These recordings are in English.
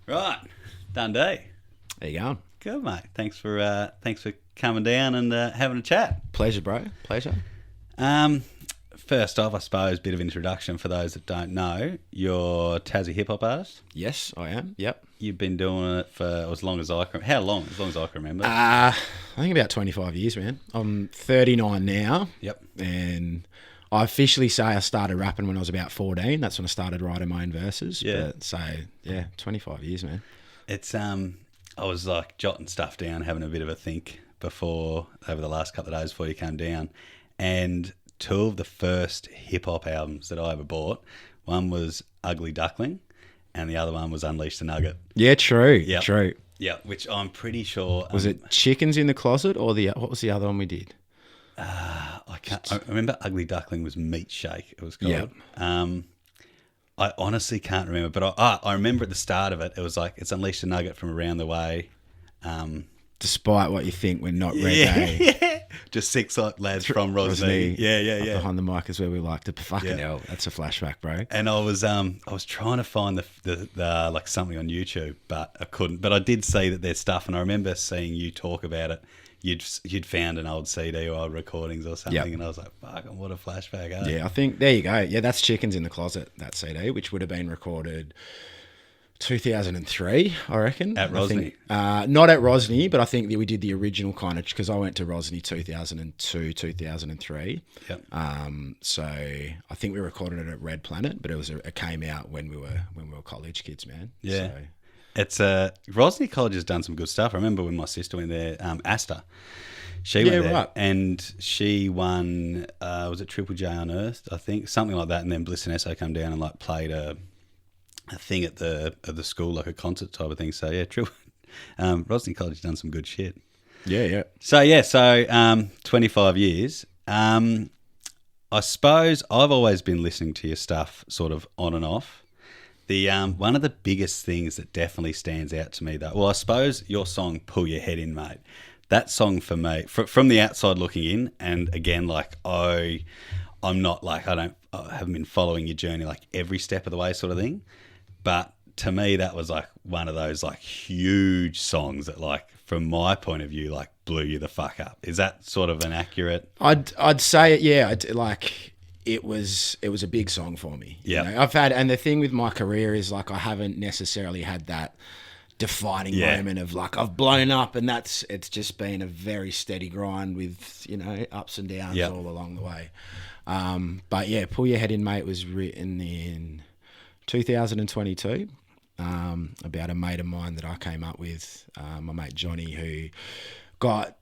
Right, Dunn D. There you go. Good, mate. Thanks for coming down and having a chat. Pleasure, bro. Pleasure. First off, I suppose, bit of introduction for those that don't know. You're a Tassie hip hop artist. Yes, I am. Yep. You've been doing it for as long as I can. How long? As long as I can remember. I think about 25 years, man. I'm 39 now. Yep. And I officially say I started rapping when I was about 14. That's when I started writing my own verses. Yeah. But, so, 25 years, man. It's I was like jotting stuff down, having a bit of a think over the last couple of days before you came down, and two of the first hip hop albums that I ever bought. One was Ugly Duckling, and the other one was Unleash the Nugget. Yeah, true. Yep. True. Yeah, which I'm pretty sure Was it Chickens in the Closet or what was the other one we did? I remember Ugly Duckling was Meat Shake. It was called. Yep. I honestly can't remember, but I remember at the start of it, it was like it's Unleash the Nugget from around the way. Despite what you think, we're not reggae. Yeah. Just six lads from Rosny. Yeah. Behind the mic is where we like to fucking hell. That's a flashback, bro. And I was trying to find the like something on YouTube, but I couldn't. But I did see that there's stuff, and I remember seeing you talk about it. You'd found an old CD or old recordings or something, and I was like, "Fuck, what a flashback!" Eh? Yeah, I think there you go. Yeah, that's Chickens in the Closet. That CD, which would have been recorded 2003, I reckon. At Rosny? Not at Rosny, but I think that we did the original kind of, because I went to Rosny 2002, 2003. Yep. So I think we recorded it at Red Planet, but it came out when we were college kids, man. Yeah. So. It's Rosny College has done some good stuff. I remember when my sister went there, Asta. She went there, right. and she won. Was it Triple J Unearthed? I think something like that. And then Bliss and Esso come down and like played a thing at the school, like a concert type of thing. So yeah, Rosny College has done some good shit. Yeah. So 25 years. I suppose I've always been listening to your stuff sort of on and off. The one of the biggest things that definitely stands out to me, though, well, I suppose your song "Pull Your Head In, Mate." That song for me, from the outside looking in, and again, like I'm not like I haven't been following your journey like every step of the way, sort of thing. But to me, that was like one of those like huge songs that, like, from my point of view, like blew you the fuck up. Is that sort of an accurate? I'd say it. Yeah, It was a big song for me. Yeah, and the thing with my career is like I haven't necessarily had that defining moment of like I've blown up, and it's just been a very steady grind with ups and downs all along the way. But yeah, Pull Your Head In, Mate was written in 2022 about a mate of mine that I came up with, my mate Johnny, who got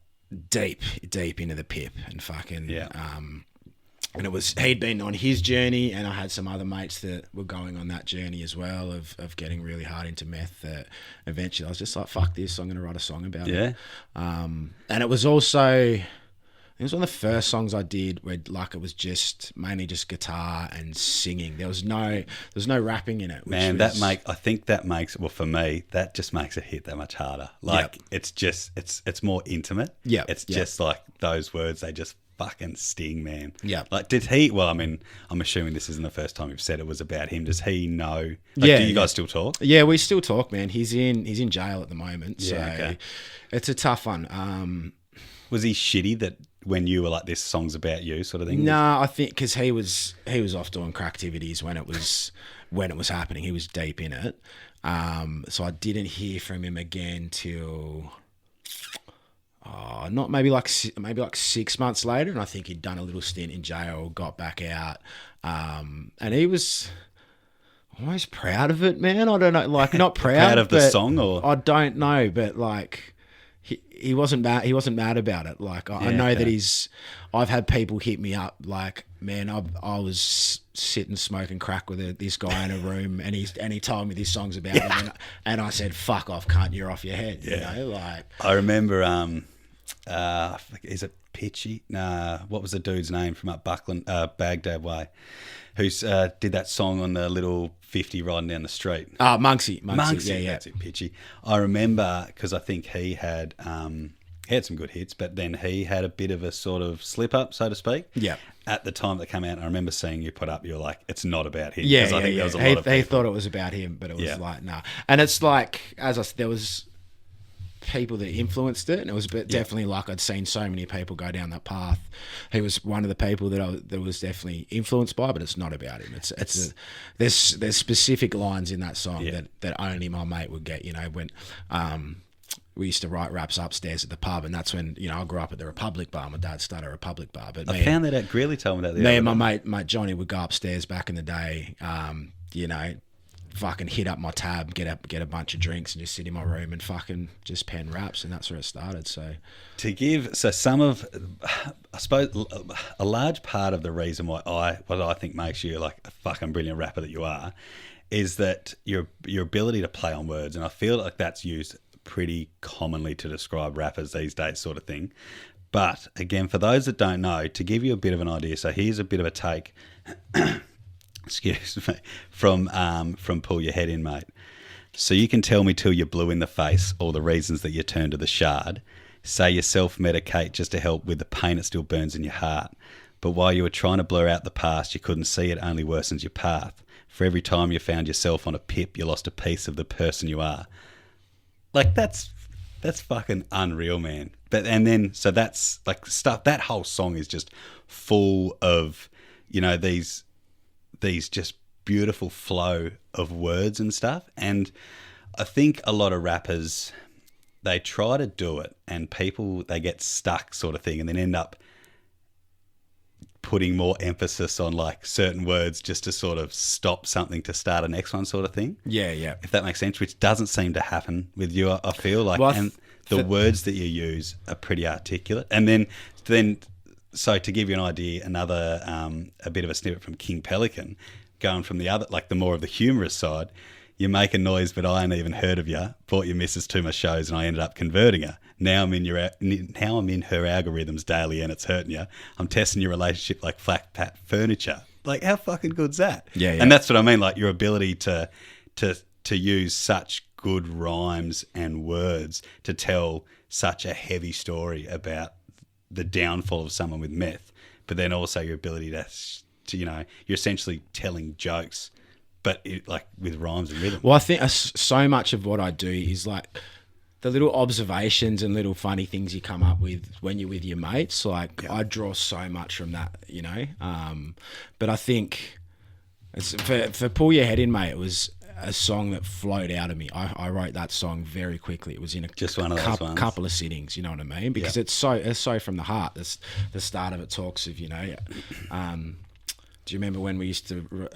deep into the pip and fucking and he'd been on his journey, and I had some other mates that were going on that journey as well of getting really hard into meth, that eventually I was just like, fuck this, I'm going to write a song about it. And it was also, it was one of the first songs I did where like it was just mainly just guitar and singing. There was no rapping in it. Man, I think that makes, well, for me, that just makes it hit that much harder. Like it's just, it's more intimate. Yeah. It's just like those words, they just fucking sting, man. Yeah. Like, did he? Well, I mean, I'm assuming this isn't the first time you've said it was about him. Does he know? Like, do you guys still talk? Yeah, we still talk, man. He's in jail at the moment, so okay. It's a tough one. Was he shitty that when you were like, this song's about you, sort of thing? No, I think because he was off doing crack activities when it was happening. He was deep in it. So I didn't hear from him again till. Not maybe like 6 months later, and I think he'd done a little stint in jail, got back out, and he was almost proud of it, man. I don't know, like not proud of the song, or I don't know, but like he wasn't mad. He wasn't mad about it. Like I know that I've had people hit me up like, man, I was sitting smoking crack with this guy in a room, and he told me this song's about him, and I said, fuck off, cunt, you're off your head. Yeah. Like I remember. Is it Pitchy? Nah, what was the dude's name from up Baghdad way? Who's did that song on the little 50 riding down the street? Monksy. Yeah. That's it, Pitchy. I remember because I think he had some good hits, but then he had a bit of a sort of slip up, so to speak. Yeah. at the time that came out, I remember seeing you put up, you're like, it's not about him. Yeah, 'Cause I think there was a lot of he people. thought it was about him, but it was like, nah. And it's like, as I said, there was people that influenced it, and it was definitely like I'd seen so many people go down that path. He was one of the people that was definitely influenced by, but it's not about him. There's specific lines in that song that only my mate would get. You know, when we used to write raps upstairs at the pub, and that's when, you know, I grew up at the Republic Bar. My dad started a Republic Bar, but I found that out. Greeley told me that. Me and my mate Johnny would go upstairs back in the day. You know, fucking hit up my tab, get a bunch of drinks, and just sit in my room and fucking just pen raps, and that's where it started. So some of, I suppose, a large part of the reason what I think makes you like a fucking brilliant rapper that you are, is that your ability to play on words, and I feel like that's used pretty commonly to describe rappers these days, sort of thing. But again, for those that don't know, to give you a bit of an idea, so here's a bit of a take. Excuse me, from Pull Your Head In, Mate. So you can tell me till you're blue in the face all the reasons that you turn to the shard. Say you self-medicate just to help with the pain that still burns in your heart. But while you were trying to blur out the past, you couldn't see it only worsens your path. For every time you found yourself on a pip, you lost a piece of the person you are. Like, that's fucking unreal, man. So that's like stuff. That whole song is just full of, you know, these just beautiful flow of words and stuff. And I think a lot of rappers, they try to do it, and people, they get stuck, sort of thing, and then end up putting more emphasis on like certain words just to sort of stop something to start a next one, sort of thing. Yeah. If that makes sense, which doesn't seem to happen with you, I feel like. Well, the words that you use are pretty articulate. And then, so to give you an idea, another a bit of a snippet from King Pelican, going from the other, like the more of the humorous side. You make a noise, but I ain't even heard of you. Brought your missus to my shows, and I ended up converting her. Now I'm in her algorithms daily, and it's hurting you. I'm testing your relationship like flat pat furniture. Like, how fucking good's that? Yeah. And that's what I mean. Like, your ability to use such good rhymes and words to tell such a heavy story about the downfall of someone with meth, but then also your ability to you know, you're essentially telling jokes, but like with rhymes and rhythm. Well, I think so much of what I do is like the little observations and little funny things you come up with when you're with your mates. Like, I draw so much from that, you know. But I think for Pull Your Head In, Mate, it was a song that flowed out of me. I wrote that song very quickly. It was in just one of those ones. Couple of sittings, you know what I mean? Because it's so from the heart. The start of it talks of, you know, do you remember when we used to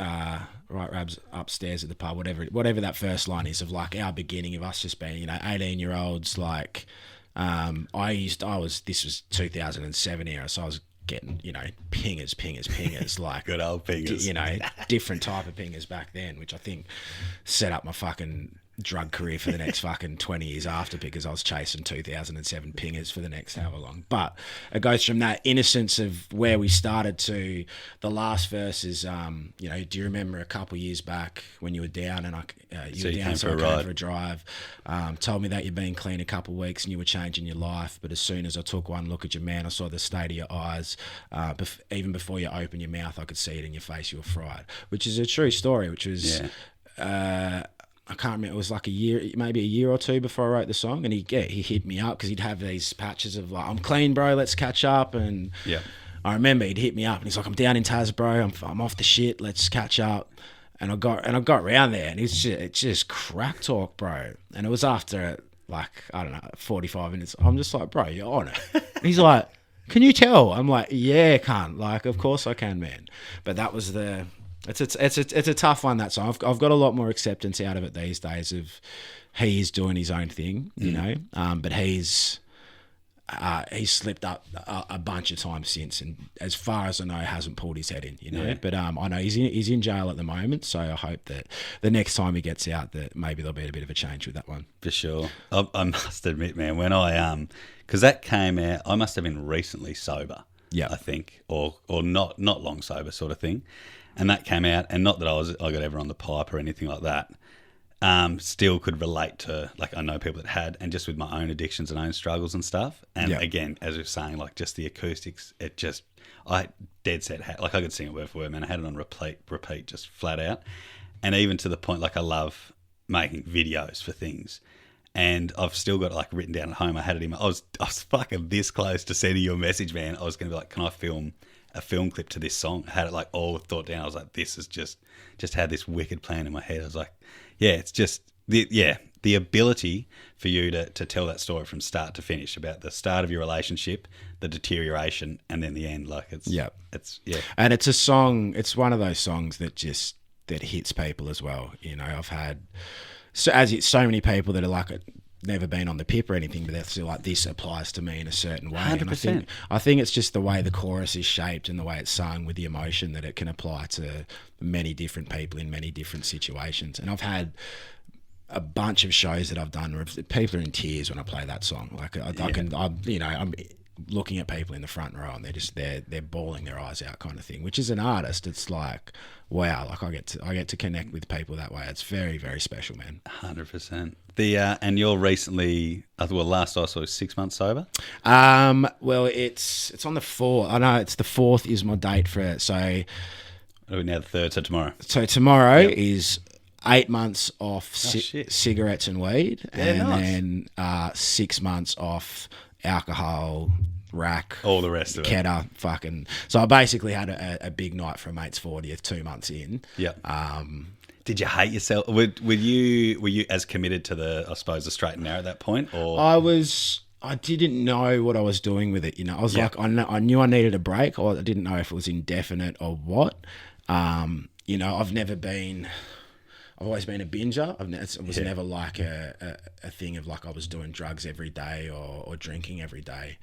write raps upstairs at the pub, whatever that first line is, of like our beginning of us just being, you know, 18-year-olds, like this was 2007 era, so I was getting, you know, pingers, like good old pingers, you know, different type of pingers back then, which I think set up my fucking drug career for the next fucking 20 years after, because I was chasing 2007 pingers for the next however long. But it goes from that innocence of where we started to the last verse is, you know, do you remember a couple of years back when you were down and I came for a drive, told me that you'd been clean a couple of weeks and you were changing your life, but as soon as I took one look at your man, I saw the state of your eyes. Even before you opened your mouth, I could see it in your face. You were fried, which is a true story, which was... I can't remember, it was like maybe a year or two before I wrote the song, and he hit me up because he'd have these patches of like, I'm clean, bro, let's catch up. And I remember he'd hit me up and he's like, I'm down in Tas, bro, I'm off the shit, let's catch up. And I got round there, and it's just crack talk, bro. And it was after like, I don't know, 45 minutes. I'm just like, bro, you're on it. And he's like, can you tell? I'm like, yeah, can't. Like, of course I can, man. But that was it's a tough one, that song. I've got a lot more acceptance out of it these days of he's doing his own thing, you know. But he's slipped up a bunch of times since, and as far as I know, hasn't pulled his head in, you know. Yeah. But I know he's in jail at the moment, so I hope that the next time he gets out, that maybe there'll be a bit of a change with that one. For sure. I must admit, man, when I because that came out, I must have been recently sober. Yeah, I think, or not long sober, sort of thing. And that came out, and not that I got ever on the pipe or anything like that. still could relate to, like, I know people that had, and just with my own addictions and own struggles and stuff. And again, as we were saying, like, just the acoustics, I dead set, like, I could sing it word for word, man. I had it on repeat, just flat out. And even to the point, like, I love making videos for things. And I've still got it, like, written down at home. I had it in I was fucking this close to sending you a message, man. I was going to be like, can I film a film clip to this song? I had it, like, all thought down. I was like, this is just had this wicked plan in my head. I was like, yeah, it's just, the ability for you to tell that story from start to finish about the start of your relationship, the deterioration, and then the end. Like, it's. And it's a song, it's one of those songs that hits people as well. You know, I've had so many people that are like never been on the pip or anything, but they're still like, this applies to me in a certain way. 100%. And I think it's just the way the chorus is shaped and the way it's sung with the emotion that it can apply to many different people in many different situations. And I've had a bunch of shows that I've done where people are in tears when I play that song. Like, I'm looking at people in the front row and they're bawling their eyes out, kind of thing. Which, as an artist, it's like, wow, like I get to connect with people that way. It's very, very special, man. 100%. And you're recently, last I saw was 6 months sober. Well, it's on the 4th. I know it's the 4th is my date for it. So are we now the 3rd? So tomorrow. So tomorrow is 8 months off cigarettes and weed, and then 6 months off alcohol, rack, all the rest of it. Ketter, fucking. So I basically had a big night for a mate's 40th 2 months in. Yeah. Did you hate yourself? Were you as committed to the straight and narrow at that point, or? I didn't know what I was doing with it. You know, I was like, I knew I needed a break, or I didn't know if it was indefinite or what. You know, I've always been a binger. It was never like a thing of like I was doing drugs every day or drinking every day.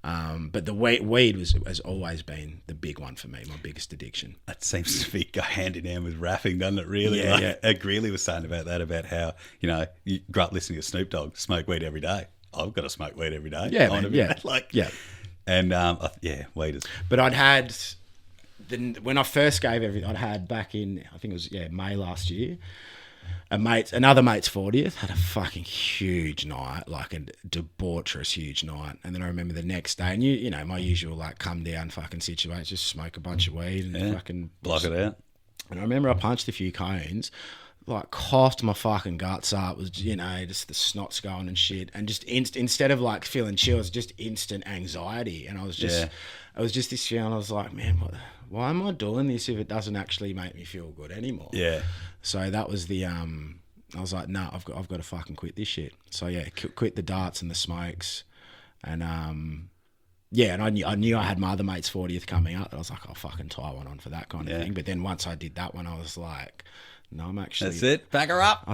But the weed has always been the big one for me, my biggest addiction. That seems to go hand in hand with rapping, doesn't it, really? Yeah, Greeley was saying about that, about how, you know, you grew up listening to Snoop Dogg, smoke weed every day. I've got to smoke weed every day. Yeah, man, yeah. And, weed is... But I'd had... when I first gave everything, I'd had back in, I think it was May last year, another mate's 40th, had a fucking huge night, like a debaucherous huge night. And then I remember the next day, and you know, my usual like come down fucking situation, just smoke a bunch of weed and fucking block it out. And I remember I punched a few cones, like coughed my fucking guts up, was, you know, just the snot's going and shit, and just instead of like feeling chills, just instant anxiety. And I was just this feeling, I was like, man, why am I doing this if it doesn't actually make me feel good anymore? Yeah. So that was the I was like, no, I've got to fucking quit this shit. So yeah, quit the darts and the smokes, and and I knew I had my other mate's 40th coming up. I was like, I'll fucking tie one on for that kind of thing. But then once I did that one, I was like, no, I'm actually, that's it. Back her up.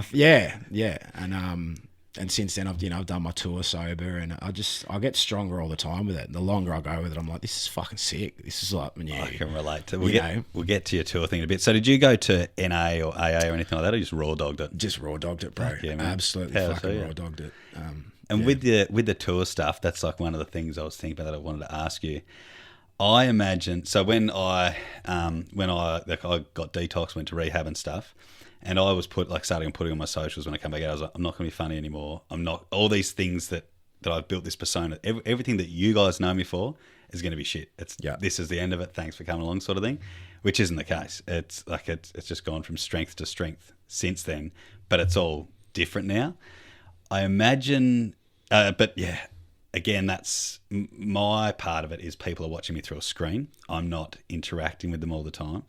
And since then, I've done my tour sober, and I get stronger all the time with it. And the longer I go with it, I'm like, this is fucking sick. This is like, I can relate to. We'll get to your tour thing in a bit. So, did you go to NA or AA or anything like that, or just raw dogged it? Just raw dogged it, bro. Yeah, man. Absolutely fucking raw dogged it. With the tour stuff, that's like one of the things I was thinking about that I wanted to ask you. I imagine, so when I got detox, went to rehab and stuff. And I was starting putting on my socials when I come back out. I was like, I'm not going to be funny anymore. I'm not. All these things that I've built this persona, everything that you guys know me for is going to be shit. This is the end of it. Thanks for coming along, sort of thing, which isn't the case. It's like it's just gone from strength to strength since then. But it's all different now. I imagine. But yeah, again, that's my part of it. Is people are watching me through a screen. I'm not interacting with them all the time.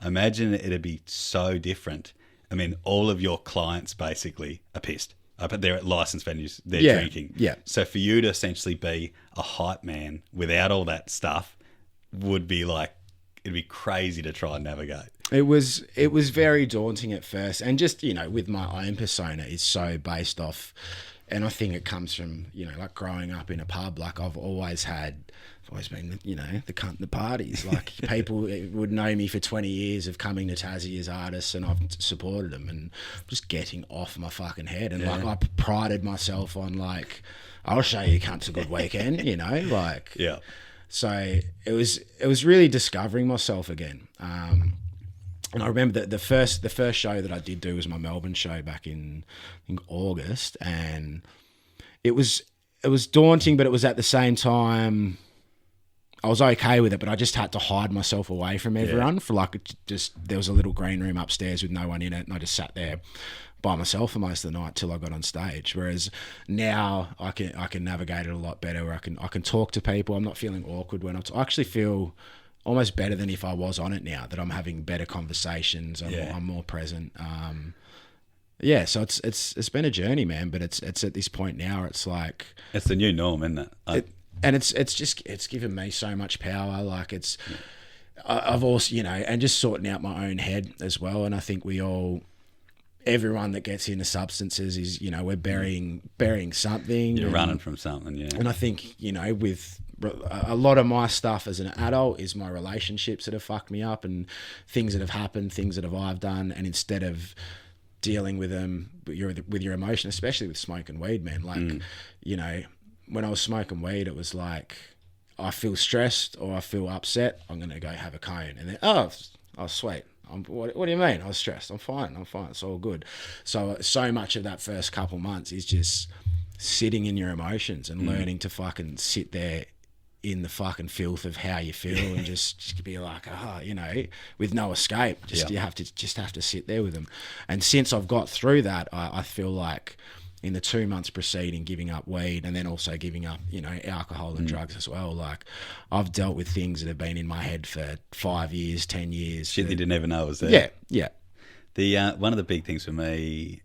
I imagine it'd be so different. I mean, all of your clients basically are pissed. But they're at licensed venues. They're drinking. Yeah. So for you to essentially be a hype man without all that stuff would be like, it'd be crazy to try and navigate. It was very daunting at first. And just, you know, with my own persona is so based off, and I think it comes from, you know, like growing up in a pub. Like I've always been, you know, the cunt in the parties. Like people would know me for 20 years of coming to Tassie as artists, and I've supported them and just getting off my fucking head. And like I prided myself on like, I'll show you cunts a good weekend, you know, like. Yeah. So it was really discovering myself again. And I remember that the first show that I did do was my Melbourne show back in, I think, August, and it was daunting, but it was at the same time I was okay with it. But I just had to hide myself away from everyone for like just there was a little green room upstairs with no one in it, and I just sat there by myself for most of the night till I got on stage. Whereas now I can navigate it a lot better. Where I can talk to people. I'm not feeling awkward when I actually feel almost better than if I was on it now, that I'm having better conversations. I'm more present. So it's been a journey, man, but it's at this point now, it's like... It's the new norm, isn't it? It's given me so much power. Like I've also, and just sorting out my own head as well. And I think everyone that gets into substances is, we're burying something. You're running from something, yeah. And I think, with a lot of my stuff as an adult is my relationships that have fucked me up and things that have happened, things that I've done. And instead of dealing with them with your emotion, especially with smoking weed, man, like, when I was smoking weed, it was like, I feel stressed or I feel upset, I'm going to go have a cone. And then, oh sweet. What do you mean? I was stressed. I'm fine. It's all good. So much of that first couple months is just sitting in your emotions and learning to fucking sit there in the fucking filth of how you feel and just be like, with no escape. You have to sit there with them. And since I've got through that, I feel like in the 2 months preceding giving up weed and then also giving up, alcohol and drugs as well, like I've dealt with things that have been in my head for 5 years, 10 years. Shit you didn't even know was there. Yeah. The one of the big things for me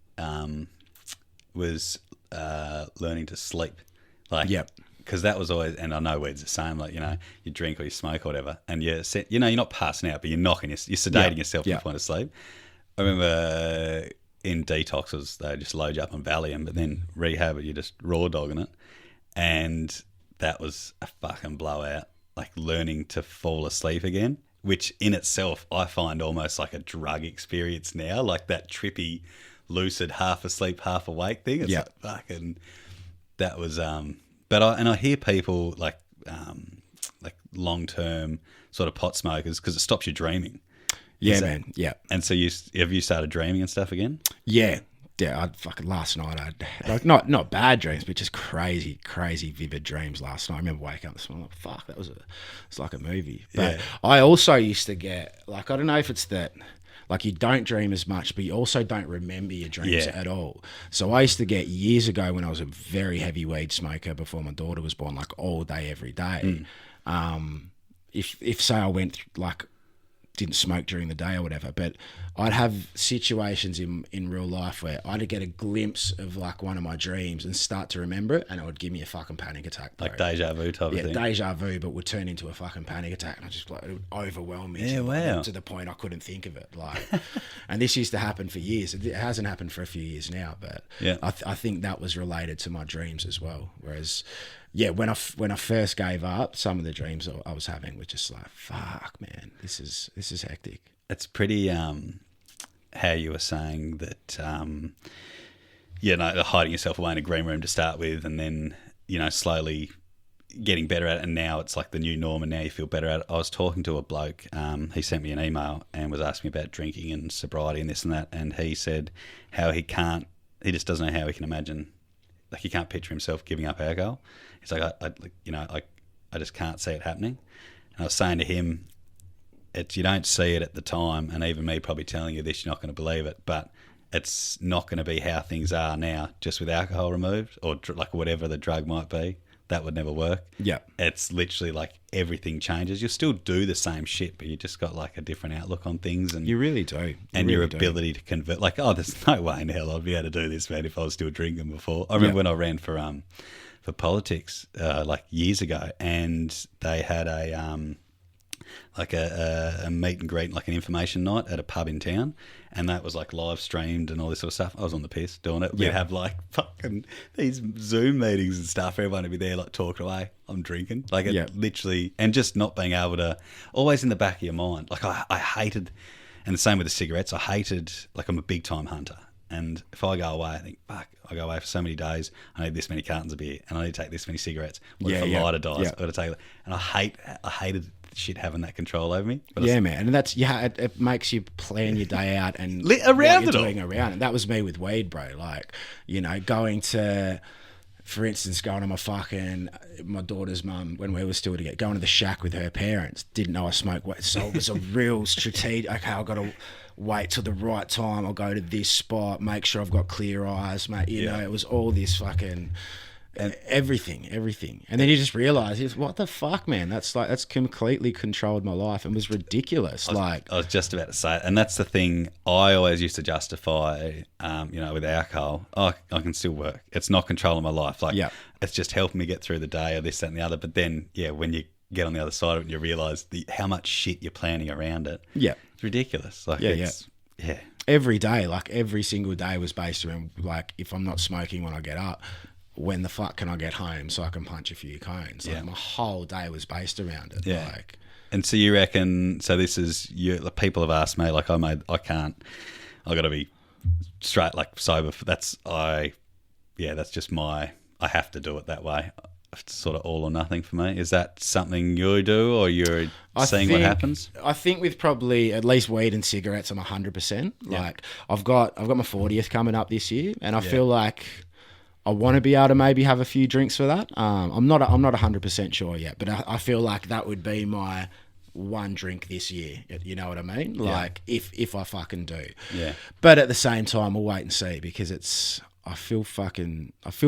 was learning to sleep. Like, because that was always, and I know weed's the same, like, you drink or you smoke or whatever, and you're not passing out, but you're sedating yourself to the point of sleep. I remember in detoxes, they just load you up on Valium, but then rehab, you're just raw dogging it. And that was a fucking blowout, like learning to fall asleep again, which in itself I find almost like a drug experience now, like that trippy, lucid, half asleep, half awake thing. It's like fucking, that was, but I hear people like long-term sort of pot smokers, because it stops you dreaming. Yeah, man. Yeah. And so have you started dreaming and stuff again? Yeah. Yeah, last night I had like not bad dreams, but just crazy vivid dreams last night. I remember waking up this morning, like, fuck, it's like a movie. But I also used to get, like, I don't know if it's that, like, you don't dream as much, but you also don't remember your dreams at all. So I used to get, years ago when I was a very heavy weed smoker before my daughter was born, like all day, every day. If say I went like, didn't smoke during the day or whatever, but I'd have situations in real life where I'd get a glimpse of like one of my dreams and start to remember it, and it would give me a fucking panic attack, bro. Like deja vu type of thing. Yeah, deja vu, but would turn into a fucking panic attack, and I just, like, it would overwhelm me to the point I couldn't think of it. Like, and this used to happen for years. It hasn't happened for a few years now, but I think that was related to my dreams as well. Whereas, when I first gave up, some of the dreams I was having were just like, fuck, man, this is hectic. It's pretty, how you were saying that, hiding yourself away in a green room to start with, and then, slowly getting better at it, and now it's like the new norm, and now you feel better at it. I was talking to a bloke, he sent me an email and was asking me about drinking and sobriety and this and that, and he said how he just doesn't know how he can imagine, like, he can't picture himself giving up alcohol. He's like, I just can't see it happening. And I was saying to him, you don't see it at the time, and even me probably telling you this, you're not going to believe it, but it's not going to be how things are now, just with alcohol removed, or like whatever the drug might be. That would never work. Yeah. It's literally like everything changes. You still do the same shit, but you just got like a different outlook on things. And you really do. Your ability to convert. Like, there's no way in hell I'd be able to do this, man, if I was still drinking before. I remember when I ran for politics like years ago, and they had a meet and greet, like an information night at a pub in town, and that was like live streamed and all this sort of stuff. I was on the piss doing it. We'd have like fucking these Zoom meetings and stuff. Everyone would be there like talking away. I'm drinking. Like it literally, and just not being able to, always in the back of your mind. Like I hated, and the same with the cigarettes. I hated, like, I'm a big time hunter. And if I go away, I think, fuck, I go away for so many days, I need this many cartons of beer, and I need to take this many cigarettes. What if a lighter dies? I've got to take it. And I hated shit having that control over me. But yeah, man, and that's it makes you plan your day out and around what it you're doing around it. That was me with weed, bro. Like, you know, going to, for instance, going to my daughter's mum when we were still together, going to the shack with her parents. Didn't know I smoked weed, so it was a real strategic. Okay, I've got to wait till the right time. I'll go to this spot, make sure I've got clear eyes, mate. You know, it was all this fucking. And everything, and then you just realise, what the fuck, man? That's completely controlled my life and was ridiculous. I was just about to say it, and that's the thing I always used to justify. You know, with alcohol, I can still work. It's not controlling my life. Like, it's just helping me get through the day, or this, that, and the other. But then, when you get on the other side of it, and you realise how much shit you're planning around it. Yeah, it's ridiculous. Like, every day, like every single day, was based around like, if I'm not smoking when I get up, when the fuck can I get home so I can punch a few cones? Like, my whole day was based around it. Yeah. Like, and so you reckon? So this is you. The people have asked me, like, I can't. I got to be straight, like sober. That's just my. I have to do it that way. It's sort of all or nothing for me. Is that something you do, or you're seeing what happens? I think with probably at least weed and cigarettes, I'm 100%. Like, I've got my 40th coming up this year, and I feel like I want to be able to maybe have a few drinks for that. I'm not 100% sure yet, but I feel like that would be my one drink this year. You know what I mean? Like, if I fucking do. Yeah. But at the same time, we'll wait and see, because I feel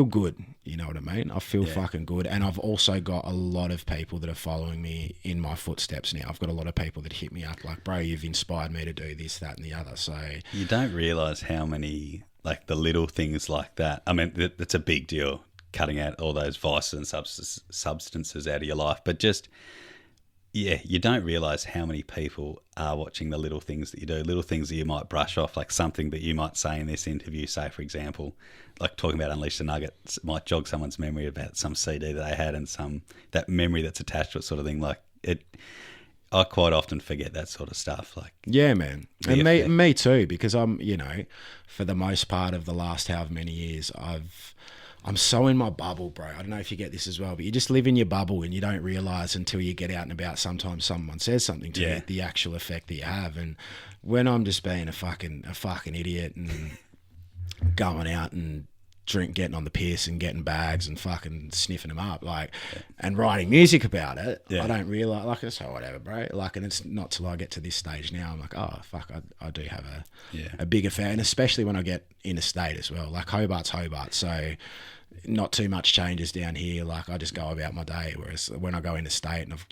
good. You know what I mean? I feel fucking good. And I've also got a lot of people that are following me in my footsteps now. I've got a lot of people that hit me up like, bro, you've inspired me to do this, that, and the other. So you don't realise how many, like, the little things like that. I mean, it's a big deal, cutting out all those vices and substances out of your life. But just, you don't realise how many people are watching the little things that you do, little things that you might brush off, like something that you might say in this interview, say, for example, like talking about Unleash the Nugget, might jog someone's memory about some CD that they had and that memory that's attached to it, sort of thing. Like, I quite often forget that sort of stuff. Like, yeah, man. And me too, because I'm, you know, for the most part of the last however many years, I'm so in my bubble, bro. I don't know if you get this as well, but you just live in your bubble and you don't realise until you get out and about. Sometimes someone says something to you, the actual effect that you have. And when I'm just being a fucking idiot and going out and getting on the piss and getting bags and fucking sniffing them up, like, and writing music about it, I don't realise, like, it's whatever, bro. Like, and it's not till I get to this stage now, I'm like, oh, fuck, I do have a bigger fan, especially when I get interstate as well. Like, Hobart's Hobart, so not too much changes down here. Like, I just go about my day, whereas when I go interstate and I've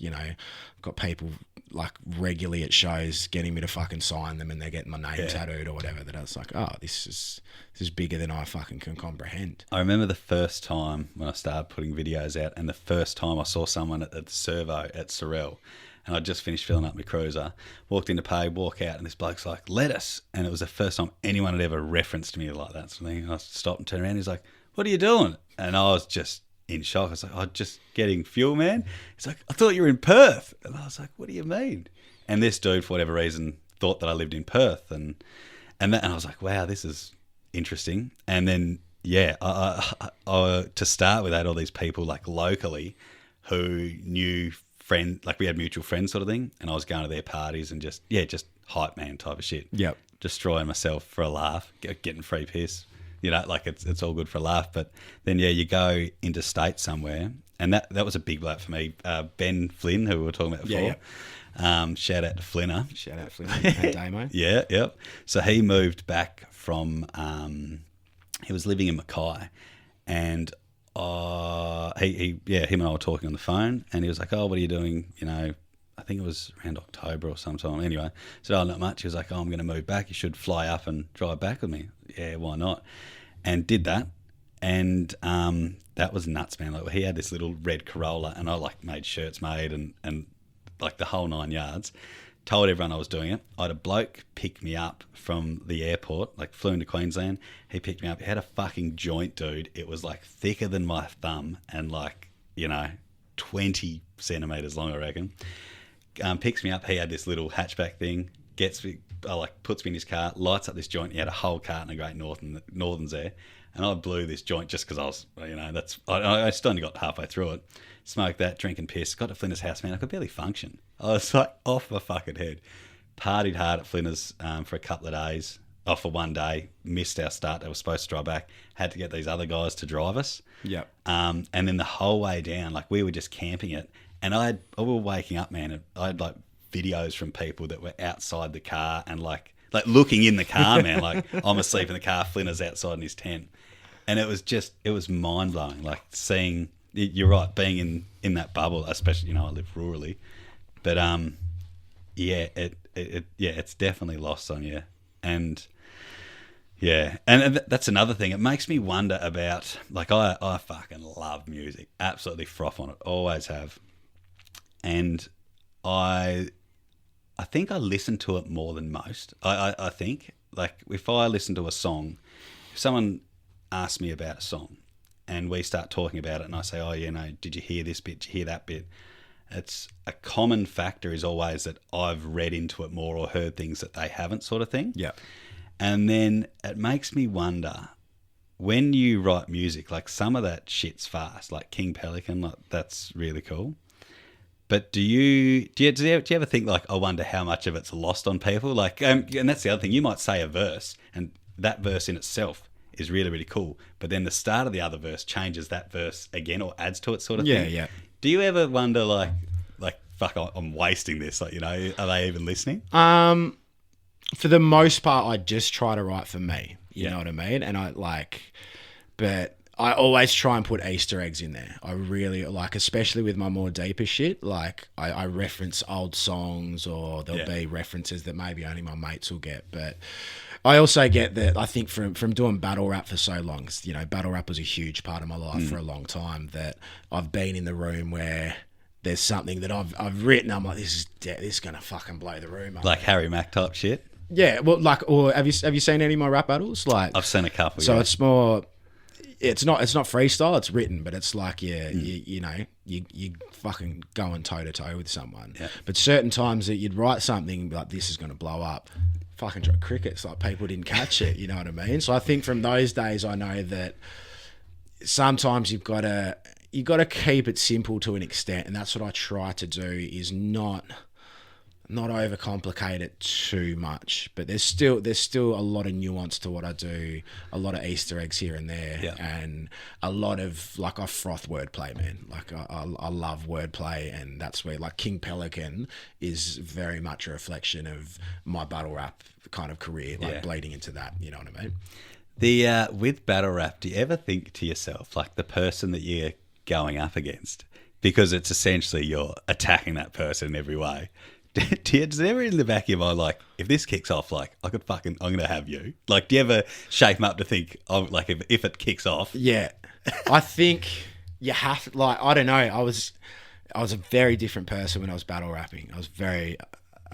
got people like regularly at shows getting me to fucking sign them and they're getting my name tattooed or whatever, that I was like, oh, this is bigger than I fucking can comprehend. I remember the first time when I started putting videos out, and the first time I saw someone at the servo at Sorel, and I'd just finished filling up my cruiser, walked in to pay, walk out, and this bloke's like, lettuce. And it was the first time anyone had ever referenced me like that sort of thing. And I stopped and turned around, he's like, what are you doing? And I was just in shock. I was like, I'm just getting fuel, man. He's like, I thought you were in Perth. And I was like, what do you mean? And this dude, for whatever reason, thought that I lived in Perth. And I was like, wow, this is interesting. And then, I to start with, I had all these people like locally who knew like we had mutual friends sort of thing. And I was going to their parties and just hype man type of shit. Yep. Destroying myself for a laugh, getting free piss. You know, like it's all good for a laugh. But then, you go interstate somewhere, and that was a big blow for me. Ben Flynn, who we were talking about before. Shout out to Flinner. Shout out Flinner and Damo. Yep. So he moved back from, he was living in Mackay, and him and I were talking on the phone, and he was like, oh, what are you doing? You know, I think it was around October or sometime. Anyway, I said, oh, not much. He was like, oh, I'm going to move back. You should fly up and drive back with me. Yeah, why not? And did that. And that was nuts, man. Like, he had this little red Corolla, and I like made shirts made and like the whole 9 yards. Told everyone I was doing it. I had a bloke pick me up from the airport, like flew into Queensland. He picked me up. He had a fucking joint, dude. It was like thicker than my thumb and like, 20 centimetres long, I reckon. Picks me up. He had this little hatchback thing. Puts me in his car, lights up this joint. He had a whole carton of Great Northerns there. And I blew this joint just because I was, I still only got halfway through it. Smoked that, drinking piss. Got to Flinders House, man. I could barely function. I was like off my fucking head. Partied hard at Flinders for a couple of days. Oh, for one day. Missed our start. They were supposed to drive back. Had to get these other guys to drive us. Yep. And then the whole way down, like we were just camping it. And I were waking up, man. And I had like videos from people that were outside the car and like looking in the car, man. Like I'm asleep in the car, Flinders outside in his tent. And it was mind blowing. Like seeing... You're right, being in that bubble, especially, I live rurally. But, it's definitely lost on you. And, and that's another thing. It makes me wonder about, like, I fucking love music. Absolutely froth on it. Always have. And I think I listen to it more than most. I think. Like, if I listen to a song, if someone asks me about a song, and we start talking about it and I say, oh, did you hear this bit? Did you hear that bit? It's a common factor is always that I've read into it more or heard things that they haven't, sort of thing. Yeah. And then it makes me wonder, when you write music, like some of that shit's fast, like King Pelican, like that's really cool. But do you ever think like, I wonder how much of it's lost on people? Like, and that's the other thing. You might say a verse and that verse in itself is really, really cool. But then the start of the other verse changes that verse again or adds to it, sort of thing. Yeah. Do you ever wonder, like fuck, I'm wasting this? Like, are they even listening? For the most part, I just try to write for me. You know what I mean? And but I always try and put Easter eggs in there. I really especially with my more deeper shit. Like I reference old songs, or there'll be references that maybe only my mates will get, but. I also get that I think from doing battle rap for so long, battle rap was a huge part of my life for a long time, that I've been in the room where there's something that I've written, I'm like, this is going to fucking blow the room up. Like Harry Mack type shit? Yeah, well, or have you seen any of my rap battles? Like I've seen a couple. So it's more, it's not freestyle, it's written, but it's like, you fucking going toe to toe with someone. Yeah. But certain times that you'd write something like, this is going to blow up. Fucking crickets, like people didn't catch it, you know what I mean? So I think from those days, I know that sometimes you've got to keep it simple to an extent, and that's what I try to do, is not overcomplicate it too much. But there's still a lot of nuance to what I do, a lot of Easter eggs here and there, and a lot of like I froth wordplay, man. Like I love wordplay, and that's where like King Pelican is very much a reflection of my battle rap kind of career, like bleeding into that. You know what I mean? The with battle rap, do you ever think to yourself, like the person that you're going up against, because it's essentially you're attacking that person in every way? Does it ever in the back of your mind, like, if this kicks off, like, I'm going to have you? Like, do you ever shape them up to think, oh, like, if it kicks off? Yeah. I think you have to, like, I don't know. I was a very different person when I was battle rapping. I was a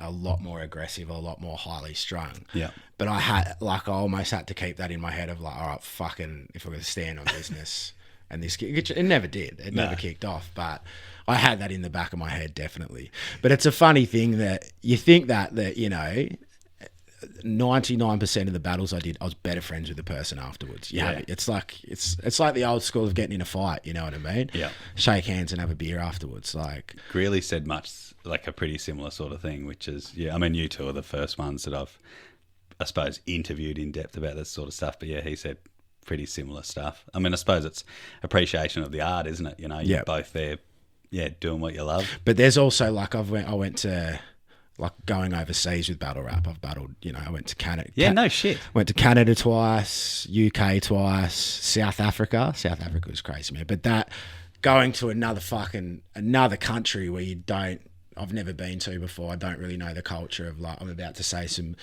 lot more aggressive, a lot more highly strung. Yeah. But I almost had to keep that in my head of like, all right, fucking, if I'm going to stand on business. And it never did. It never kicked off. But I had that in the back of my head, definitely. But it's a funny thing that you think that 99% of the battles I did, I was better friends with the person afterwards. It's like the old school of getting in a fight. You know what I mean? Yeah. Shake hands and have a beer afterwards. Like Greeley said much like a pretty similar sort of thing, which is I mean, you two are the first ones that I've, I suppose, interviewed in depth about this sort of stuff. But he said pretty similar stuff. I mean, I suppose it's appreciation of the art, isn't it? You're both there, doing what you love. But there's also like I went to like going overseas with battle rap. I've battled, I went to Canada. Yeah, no shit. Went to Canada twice, UK twice, South Africa. South Africa was crazy, man. But that going to another country where I've never been to before. I don't really know the culture of like, I'm about to say some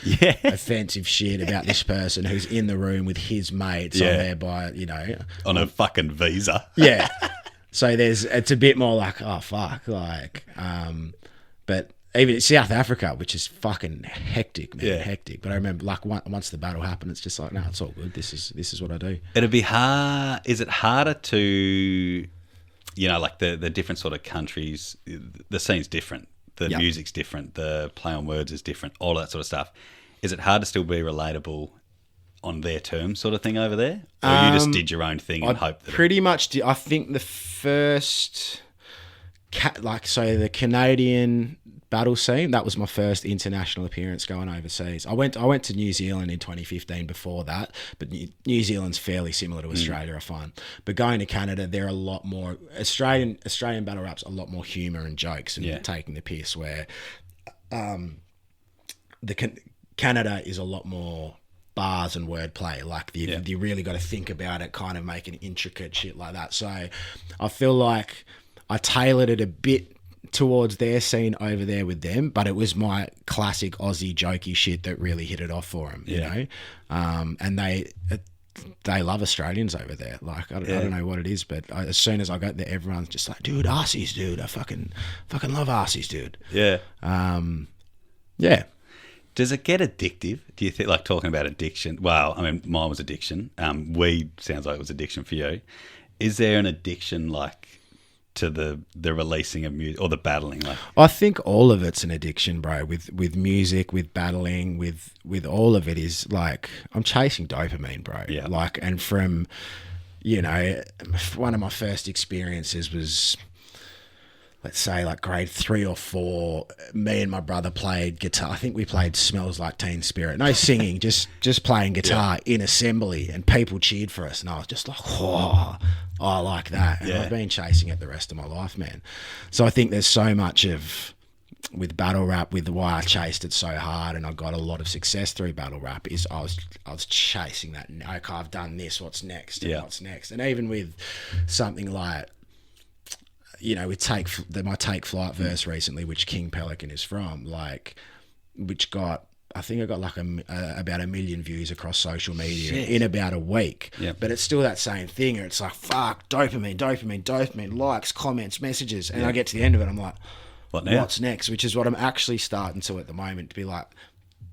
offensive shit about this person who's in the room with his mates. I'm there by, on a fucking visa. Yeah. So it's a bit more like, oh fuck. Like, but even South Africa, which is fucking hectic, man, hectic. But I remember like once the battle happened, it's just like, no, it's all good. This is what I do. It'd be hard. Is it harder to, like the different sort of countries, the scene's different, the music's different, the play on words is different, all that sort of stuff. Is it hard to still be relatable on their terms sort of thing over there? Or you just did your own thing and hoped that pretty much did. I think the first, the Canadian battle scene, that was my first international appearance going overseas. I went to New Zealand in 2015 before that, but New Zealand's fairly similar to Australia, I find. But going to Canada, they're a lot more Australian battle rap's a lot more humour and jokes and taking the piss, where Canada is a lot more bars and wordplay. Like you really got to think about it, kind of making intricate shit like that. So I feel like I tailored it a bit towards their scene over there with them, but it was my classic Aussie jokey shit that really hit it off for them, you know. And they love Australians over there. Like I don't know what it is, but as soon as I got there, everyone's just like, dude, Arsies, dude. I fucking love Arsies, dude. Yeah. Yeah. Does it get addictive? Do you think, like talking about addiction? Well, I mean, mine was addiction. Weed sounds like it was addiction for you. Is there an addiction like to the releasing of music or the battling? Like, I think all of it's an addiction, bro. With music, with battling, with all of it is like I'm chasing dopamine, bro. Yeah. Like, and from, you know, one of my first experiences was, let's say, like grade 3 or 4, me and my brother played guitar. I think we played Smells Like Teen Spirit. No singing, just playing guitar in assembly, and people cheered for us. And I was just like, whoa, I like that. And I've been chasing it the rest of my life, man. So I think there's so much with battle rap, with why I chased it so hard and I got a lot of success through battle rap, is I was chasing that. Okay, I've done this, what's next? And what's next? And even with something like, you know, with my Take Flight verse recently, which King Pelican is from, like, which got, I think I got like about 1 million views across social media in about a week. Yep. But it's still that same thing. It's like, fuck, dopamine, likes, comments, messages. And I get to the end of it, I'm like, what now? What's next? Which is what I'm actually starting to at the moment, to be like,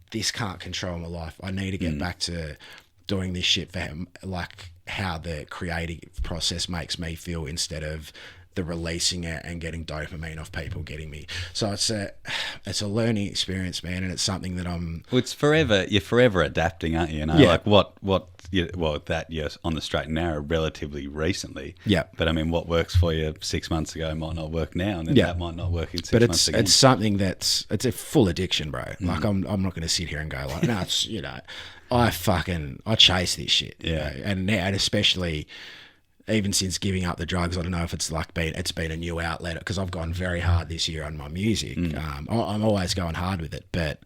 this can't control my life. I need to get back to doing this shit for him, like how the creative process makes me feel, instead of the releasing it and getting dopamine off people getting me. So it's a learning experience, man, and it's something that I'm. Well, you're forever adapting, aren't you? You know, like that you're on the straight and narrow relatively recently. Yeah. But I mean, what works for you 6 months ago might not work now, and then that might not work in 6 months again. But it's something it's a full addiction, bro. Like I'm not going to sit here and go like, no, it's, you know, I chase this shit. Yeah. You know? And especially, even since giving up the drugs, I don't know if it's been a new outlet, because I've gone very hard this year on my music. I'm always going hard with it, but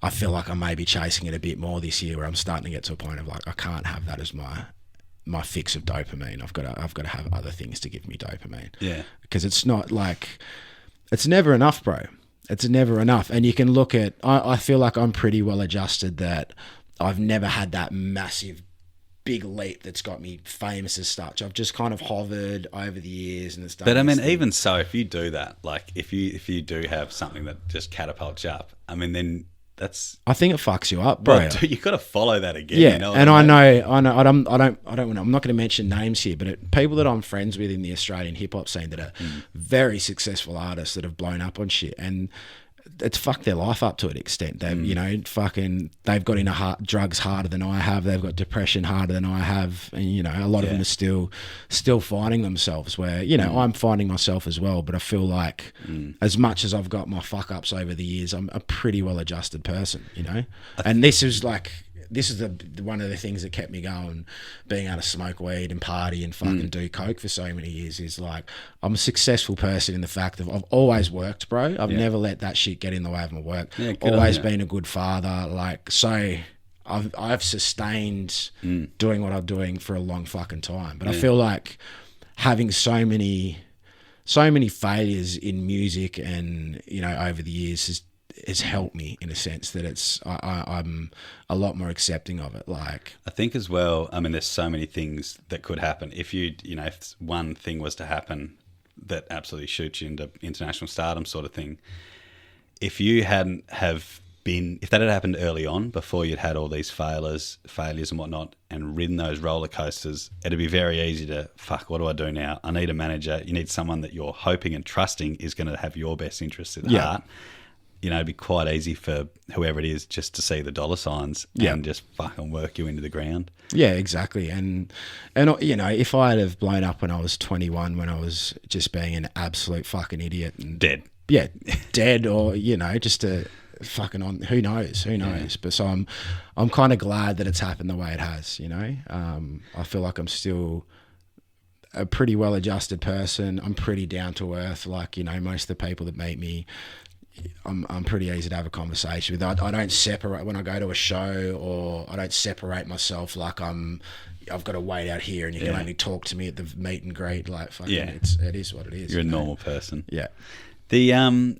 I feel like I may be chasing it a bit more this year, where I'm starting to get to a point of like, I can't have that as my fix of dopamine. I've got to have other things to give me dopamine. Yeah, because it's not like, it's never enough, bro. It's never enough. And you can look at, I feel like I'm pretty well adjusted, that I've never had that massive big leap that's got me famous as such. I've just kind of hovered over the years and stuff. But I mean, even so, if you do that, like if you do have something that just catapults you up, I mean, then I think it fucks you up, bro. Well, you got to follow that again. Yeah, you know and I know. I'm not going to mention names here, but people that I'm friends with in the Australian hip hop scene that are very successful artists that have blown up on shit, and it's fucked their life up to an extent. They've, you know, they've got into drugs harder than I have. They've got depression harder than I have. And, you know, a lot of them are still finding themselves, where, you know, I'm finding myself as well. But I feel like as much as I've got my fuck ups over the years, I'm a pretty well adjusted person, you know? And this is one of the things that kept me going, being able to smoke weed and party and fucking do coke for so many years, is like, I'm a successful person in the fact that I've always worked, bro. I've never let that shit get in the way of my work. Yeah, always been a good father. Like, so I've sustained doing what I'm doing for a long fucking time. But I feel like having so many failures in music and, you know, over the years has helped me in a sense that I'm a lot more accepting of it. Like, I think as well, I mean, there's so many things that could happen. If if one thing was to happen that absolutely shoots you into international stardom sort of thing, if that had happened early on, before you'd had all these failures and whatnot, and ridden those roller coasters, it'd be very easy to, fuck, what do I do now? I need a manager. You need someone that you're hoping and trusting is going to have your best interests at heart. it'd be quite easy for whoever it is just to see the dollar signs and just fucking work you into the ground. Yeah, exactly. And if I had have blown up when I was 21, when I was just being an absolute fucking idiot and Dead. Yeah, dead, or just a fucking on. Who knows? But so I'm kind of glad that it's happened the way it has. I feel like I'm still a pretty well-adjusted person. I'm pretty down to earth. Like, most of the people that meet me, I'm pretty easy to have a conversation with. I don't separate when I go to a show, or I don't separate myself like I've got to wait out here and you can only talk to me at the meet and greet. Like, fucking, it is what it is. You're a normal person. Yeah. You and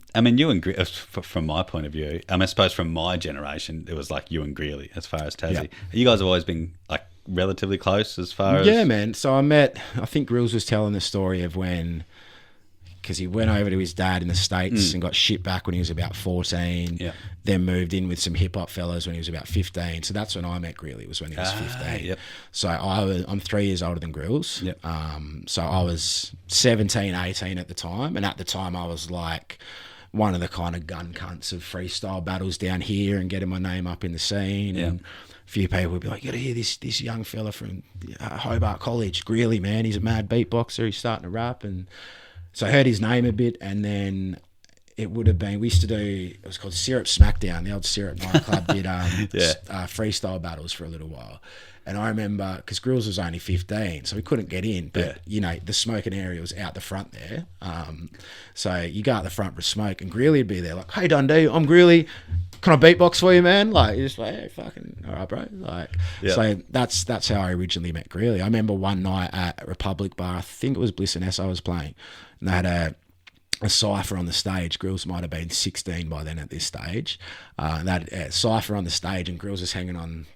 from my point of view, I suppose from my generation, it was like you and Greeley as far as Tassie. Yeah. You guys have always been like relatively close as far as... Yeah, man. So I think Grills was telling the story of when, because he went over to his dad in the States and got shipped back when he was about 14, then moved in with some hip-hop fellas when he was about 15. So that's when I met Greeley, was when he was 15. Yep. So I'm 3 years older than Grills. Yep. So I was 17, 18 at the time. And at the time I was like one of the kind of gun cunts of freestyle battles down here and getting my name up in the scene. Yeah. And a few people would be like, you got to hear this young fella from Hobart College, Greeley, man. He's a mad beatboxer. He's starting to rap. And so I heard his name a bit, and then it would have been, we used to do, it was called Syrup Smackdown, the old Syrup nightclub did freestyle battles for a little while. And I remember, because Grills was only 15, so we couldn't get in, but, the smoking area was out the front there. So you go out the front for smoke, and Greeley would be there like, hey, Dunn D, I'm Greeley. Can I beatbox for you, man? Like, you're just like, hey, fucking, all right, bro. Like, so that's how I originally met Greeley. I remember one night at Republic Bar, I think it was Bliss and S I was playing, and they had a cypher on the stage. Grills might have been 16 by then at this stage. That cypher on the stage, and Grills is hanging on.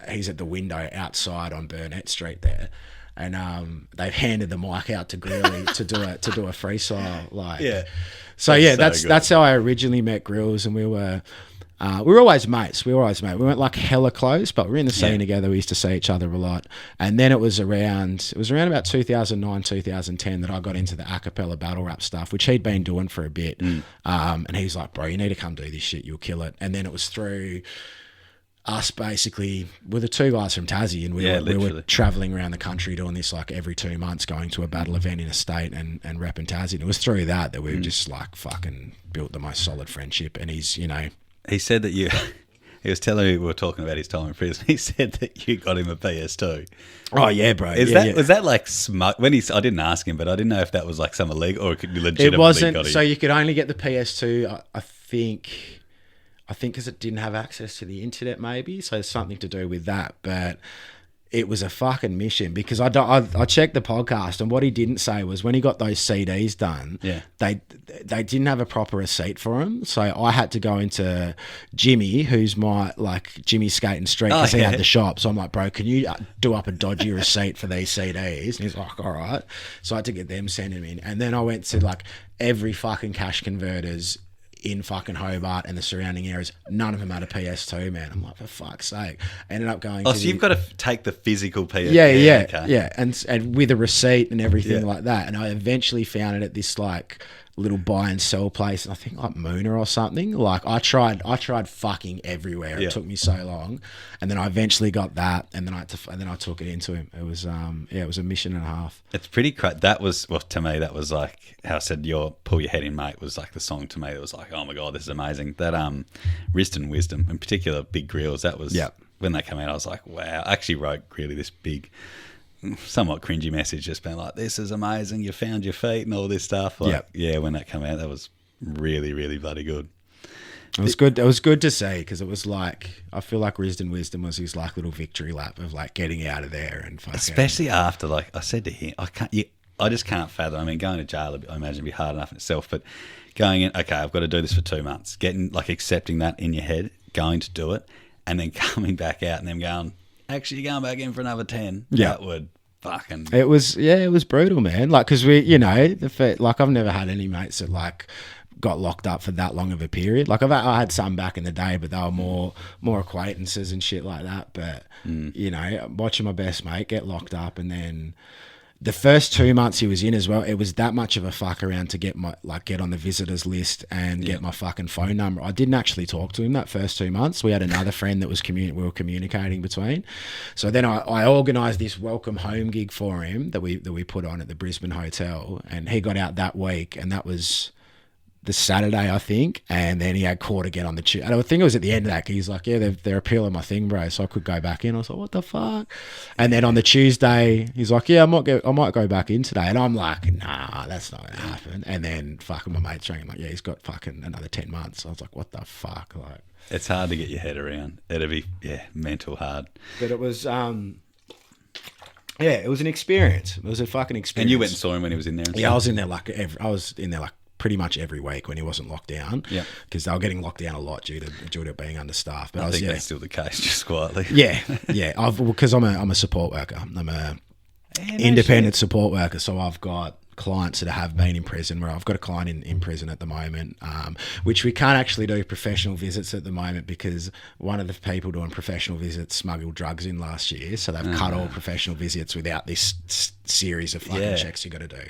He's at the window outside on Burnett Street there, and they've handed the mic out to Greeley to do a freestyle. Like, that's how I originally met Grills, and we were always mates. We weren't like hella close, but we were in the scene together. We used to see each other a lot. And then it was around about 2009, 2010 that I got into the a cappella battle rap stuff, which he'd been doing for a bit. And he's like, bro, you need to come do this shit. You'll kill it. And then it was through us, basically, we're the two guys from Tassie, and we were travelling around the country doing this like every 2 months, going to a battle event in a state and repping Tassie. And it was through that we just like fucking built the most solid friendship. And he's, He said that he was telling me, we were talking about his time in prison, he said that you got him a PS2. Oh, yeah, bro. Was that like smug? I didn't ask him, but I didn't know if that was like some illegal or could you legitimately It wasn't, got him. So you could only get the PS2, I think because it didn't have access to the internet maybe, so it's something to do with that. But it was a fucking mission, because I checked the podcast, and what he didn't say was when he got those CDs done, they didn't have a proper receipt for him. So I had to go into Jimmy, who's my like Jimmy Skating Street, because he had the shop. So I'm like, bro, can you do up a dodgy receipt for these CDs? And he's like, all right. So I had to get them sent him in, and then I went to like every fucking cash converters in fucking Hobart and the surrounding areas. None of them had a PS2, man. I'm like, for fuck's sake. I ended up going. So you've got to take the physical PS2. Yeah, and with a receipt and everything like that. And I eventually found it at this like little buy and sell place, and I think like Moona or something. Like I tried fucking everywhere. It took me so long, and then I eventually got that, and then I took it into him. It was it was a mission and a half. It's pretty that was, well, to me, that was like how I said your Pull Your Head In Mate was like the song to me that was like, oh my god, this is amazing. That Wrist and Wisdom, in particular Big Grills, that was when they came out, I was like, wow. I actually wrote really this big, somewhat cringy message, just being like, this is amazing, you found your feet and all this stuff. Like, when that came out, that was really, really bloody good. It was good. It was good to see, because it was like, I feel like Wisdom was his like little victory lap of like getting out of there, and especially after, like I said to him, I just can't fathom. I mean, going to jail, I imagine, would be hard enough in itself, but going in, okay, I've got to do this for 2 months, getting like accepting that in your head, going to do it, and then coming back out and then going, actually, you're going back in for another 10. That would fucking... It was brutal, man. Like, because we, like I've never had any mates that like got locked up for that long of a period. Like I had some back in the day, but they were more acquaintances and shit like that. But, watching my best mate get locked up and then the first 2 months he was in as well, it was that much of a fuck around to get get on the visitors list and get my fucking phone number. I didn't actually talk to him that first 2 months. We had another friend that was we were communicating between. So then I organised this welcome home gig for him that we put on at the Brisbane Hotel, and he got out that week, and that was the Saturday, I think, and then he had court again on the Tuesday. I think it was at the end of that. He's like, yeah, they're appealing my thing, bro, so I could go back in. I was like, what the fuck? And then on the Tuesday, he's like, yeah, I might go back in today. And I'm like, nah, that's not gonna happen. And then fucking my mate's rang him like, yeah, he's got fucking another 10 months. I was like, what the fuck? Like, it's hard to get your head around. It'd be mental hard. But it was it was an experience. It was a fucking experience. And you went and saw him when he was in there? Yeah, I was in there like pretty much every week when he wasn't locked down. Yeah, because they were getting locked down a lot due to it being understaffed. But I think that's still the case, just quietly. Yeah. Because I'm a support worker. I'm a independent support worker, so I've got clients that have been in prison. Where I've got a client in prison at the moment, which we can't actually do professional visits at the moment because one of the people doing professional visits smuggled drugs in last year, so they've cut all professional visits without this series of fucking checks you got to do.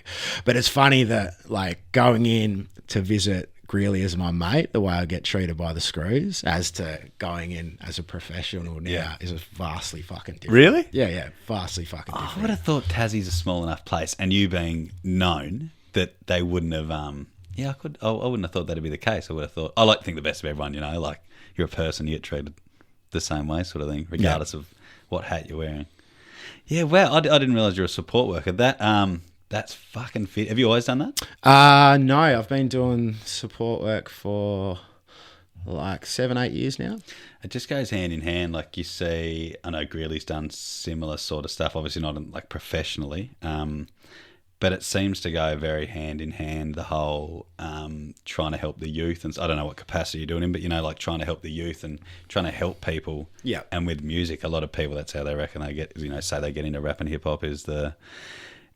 But it's funny that like going in to visit Greeley as my mate, the way I get treated by the screws, as to going in as a professional now is vastly fucking different. Really? Yeah, vastly fucking different. I would have thought Tassie's a small enough place, and you being known, that they wouldn't have. I wouldn't have thought that'd be the case. I would have thought. I like to think the best of everyone. You know, like you're a person, you get treated the same way, sort of thing, regardless of what hat you're wearing. Yeah, well, I didn't realise you're a support worker. That's fucking fit. Have you always done that? No, I've been doing support work for like 7-8 years now. It just goes hand in hand. Like you see, I know Greeley's done similar sort of stuff, obviously not like professionally, but it seems to go very hand in hand, the whole trying to help the youth. And I don't know what capacity you're doing in, but, you know, like trying to help the youth and trying to help people. Yeah. And with music, a lot of people, that's how they reckon they get, you know, say they get into rap and hip hop is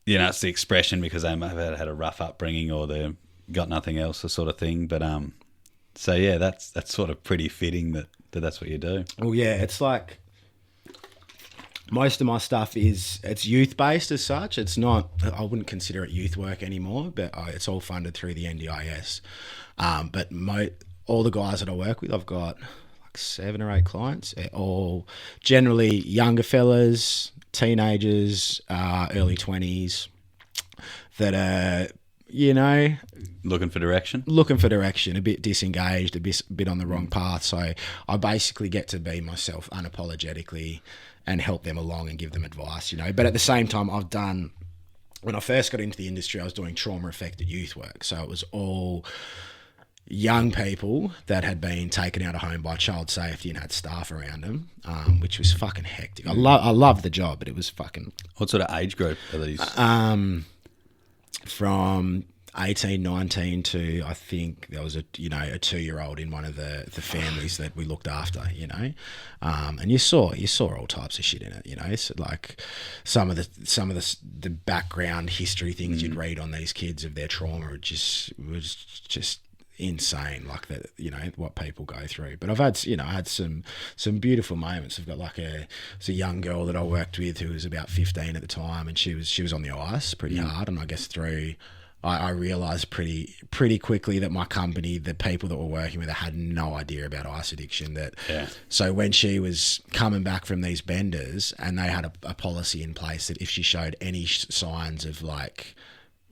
it's the expression because they may have had a rough upbringing or they've got nothing else, the sort of thing. But so yeah, that's sort of pretty fitting that that's what you do. Well, yeah, it's like most of my stuff it's youth based as such. It's not. I wouldn't consider it youth work anymore, but it's all funded through the NDIS. But all the guys that I work with, I've got like 7 or 8 clients, all generally younger fellas, teenagers, early 20s, that are, you know, looking for direction, a bit disengaged, a bit on the wrong path. So I basically get to be myself unapologetically and help them along and give them advice, you know. But at the same time, when I first got into the industry, I was doing trauma affected youth work. So it was all young people that had been taken out of home by child safety and had staff around them, which was fucking hectic. I love the job, but it was fucking... What sort of age group are these? From 18, 19 to, I think there was a 2-year-old in one of the families that we looked after, you know, and you saw all types of shit in it, you know. So like some of the background history things you'd read on these kids of their trauma was just insane, like that, you know, what people go through. But I had some beautiful moments. I've got it's a young girl that I worked with who was about 15 at the time, and she was on the ice pretty hard, and I guess I realised pretty quickly that my company, the people that were working with her, had no idea about ice addiction. So when she was coming back from these benders, and they had a policy in place that if she showed any signs of like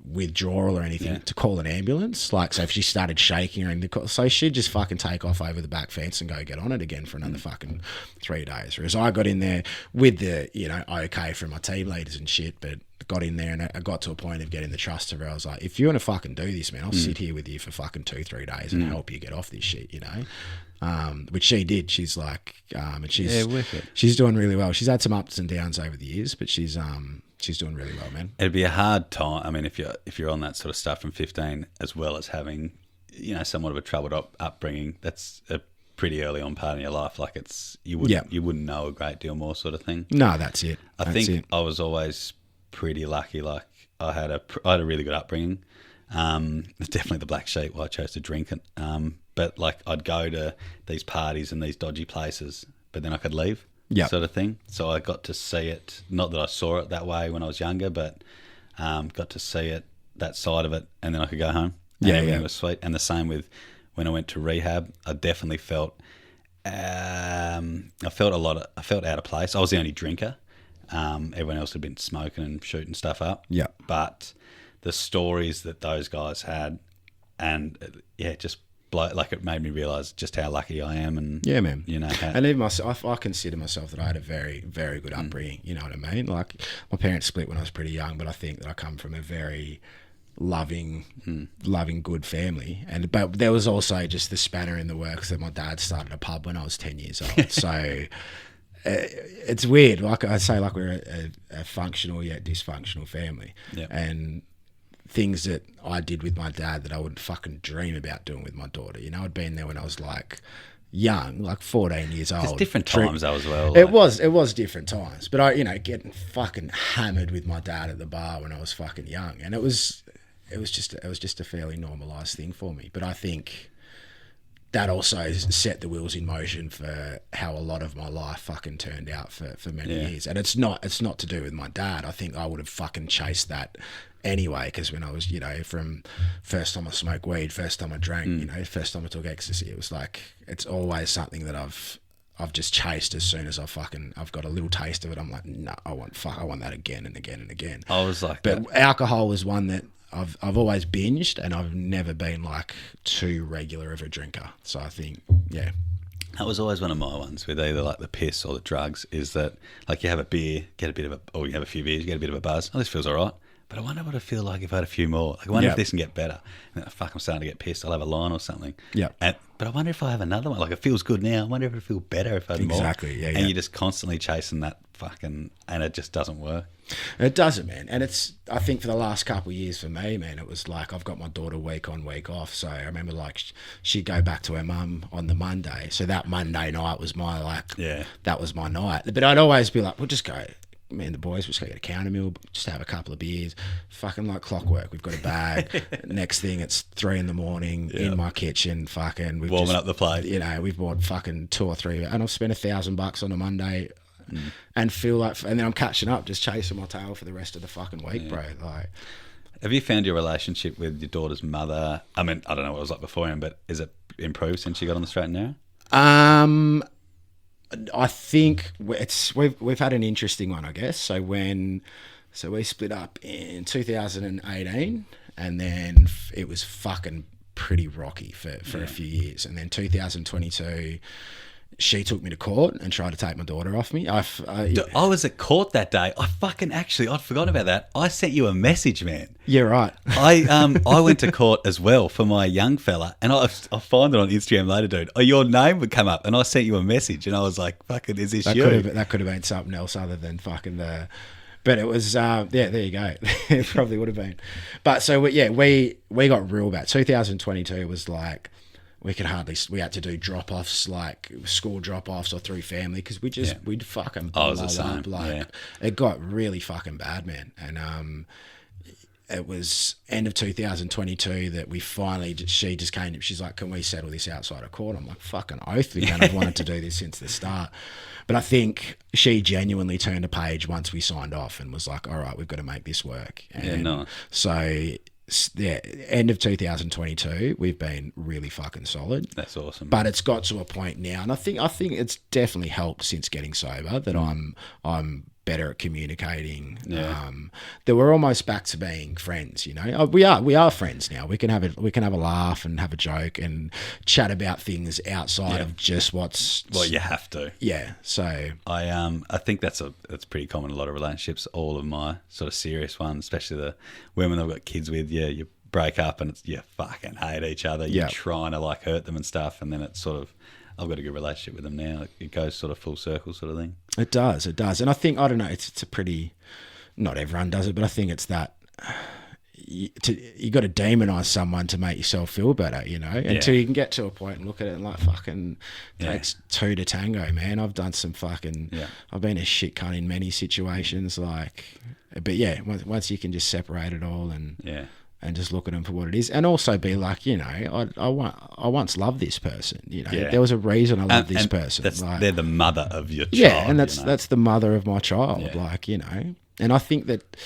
withdrawal or anything, to call an ambulance. Like, so if she started shaking or anything, so she'd just fucking take off over the back fence and go get on it again for another fucking 3 days. Whereas I got in there with the, you know, okay from my team leaders and shit, but got in there and I got to a point of getting the trust of her. I was like, if you want to fucking do this, man, I'll sit here with you for fucking 2-3 days and help you get off this shit, you know? Which she did. She's like, and she's doing really well. She's had some ups and downs over the years, but she's doing really well, man. It'd be a hard time. I mean, if you're on that sort of stuff from 15, as well as having, you know, somewhat of a troubled upbringing, that's a pretty early on part in your life. Like you wouldn't know a great deal more, sort of thing. No, that's it. I think I was always pretty lucky. Like I had a really good upbringing. Definitely the black sheep why I chose to drink it. But like I'd go to these parties and these dodgy places, but then I could leave. Sort of thing. So I got to see it. Not that I saw it that way when I was younger, but got to see it, that side of it, and then I could go home. And Yeah, everything yeah. was sweet. And the same with when I went to rehab. I definitely felt, I felt out of place. I was the only drinker. Everyone else had been smoking and shooting stuff up. Yeah. But the stories that those guys had, and just it made me realise just how lucky I am. And yeah, man. You know, and even myself, I consider myself that I had a very, very good upbringing. You know what I mean? Like, my parents split when I was pretty young, but I think that I come from a very loving, good family. But there was also just the spanner in the works that my dad started a pub when I was 10 years old. So it's weird. Like I say, like we're a functional yet dysfunctional family. Yep. And things that I did with my dad that I wouldn't fucking dream about doing with my daughter. You know, I'd been there when I was like young, like 14 years old. There's different times though as well. It was different times. But I, getting fucking hammered with my dad at the bar when I was fucking young. And it was just a fairly normalised thing for me. But I think that also set the wheels in motion for how a lot of my life fucking turned out for many years. And it's not to do with my dad. I think I would have fucking chased that anyway, because when I was, from first time I smoked weed, first time I drank, first time I took ecstasy, it was like, it's always something that I've just chased. As soon as I've got a little taste of it, I'm like, no, I want that again and again and again. I was like, but alcohol was one that I've always binged, and I've never been like too regular of a drinker. So I think, yeah. That was always one of my ones with either like the piss or the drugs, is that like you have a beer, or you have a few beers, you get a bit of a buzz. Oh, this feels all right. But I wonder what it'd feel like if I had a few more. Like, I wonder if this can get better. And then, fuck, I'm starting to get pissed. I'll have a line or something. Yeah. But I wonder if I have another one. Like, it feels good now. I wonder if it'd feel better if I had more. Exactly, yeah. And you're just constantly chasing that fucking... And it just doesn't work. It doesn't, man. And I think for the last couple of years for me, man, it was like I've got my daughter week on, week off. So I remember like she'd go back to her mum on the Monday. So that Monday night was that was my night. But I'd always be like, we'll just go... Me and the boys, we're just going to get a counter meal, just have a couple of beers, fucking like clockwork. We've got a bag. Next thing, it's 3 a.m. in my kitchen, fucking. We've warming up the plate. We've bought fucking 2 or 3, and I've spent $1,000 on a Monday, and feel like, and then I'm catching up, just chasing my tail for the rest of the fucking week, bro. Like, have you found your relationship with your daughter's mother? I mean, I don't know what it was like beforehand, but is it improved since you got on the straight and narrow? I think we've had an interesting one, I guess. So we split up in 2018, and then it was fucking pretty rocky for a few years. And then 2022, she took me to court and tried to take my daughter off me. I was at court that day. I'd forgotten about that. I sent you a message, man. Yeah, right. I went to court as well for my young fella, and I'll find it on Instagram later, dude. Your name would come up, and I sent you a message, and I was like, fucking, is this you? That could have been something else other than fucking the... But it was, there you go. It probably would have been. But so, we got real bad. 2022 was like... We had to do drop-offs, like school drop-offs or through family, because we'd fucking blow up. Like, it got really fucking bad, man. And it was end of 2022 that we finally, she just came, she's like, can we settle this outside of court? I'm like, fucking oath, again. I've wanted to do this since the start. But I think she genuinely turned a page once we signed off and was like, all right, we've got to make this work. And so... Yeah, end of 2022, we've been really fucking solid. That's awesome. But it's got to a point now, and I think it's definitely helped since getting sober that I'm better at communicating. Yeah. That we're almost back to being friends. We are friends now. We can have a laugh and have a joke and chat about things outside of just what you have to. Yeah. So I think that's pretty common in a lot of relationships. All of my sort of serious ones, especially the women I've got kids with. Yeah, you break up and you fucking hate each other. You're trying to like hurt them and stuff, and then it's sort of, I've got a good relationship with them now. It goes sort of full circle sort of thing. It does. And I think, I don't know, it's a pretty, not everyone does it, but I think it's that you got to demonize someone to make yourself feel better, until you can get to a point and look at it and like, fucking takes 2 to tango, man. I've done some fucking, I've been a shit cunt in many situations, like, but once you can just separate it all and just look at them for what it is, and also be like, I once loved this person. There was a reason I loved this person. They're the mother of your child. Yeah, and that's the mother of my child. Yeah. And I think that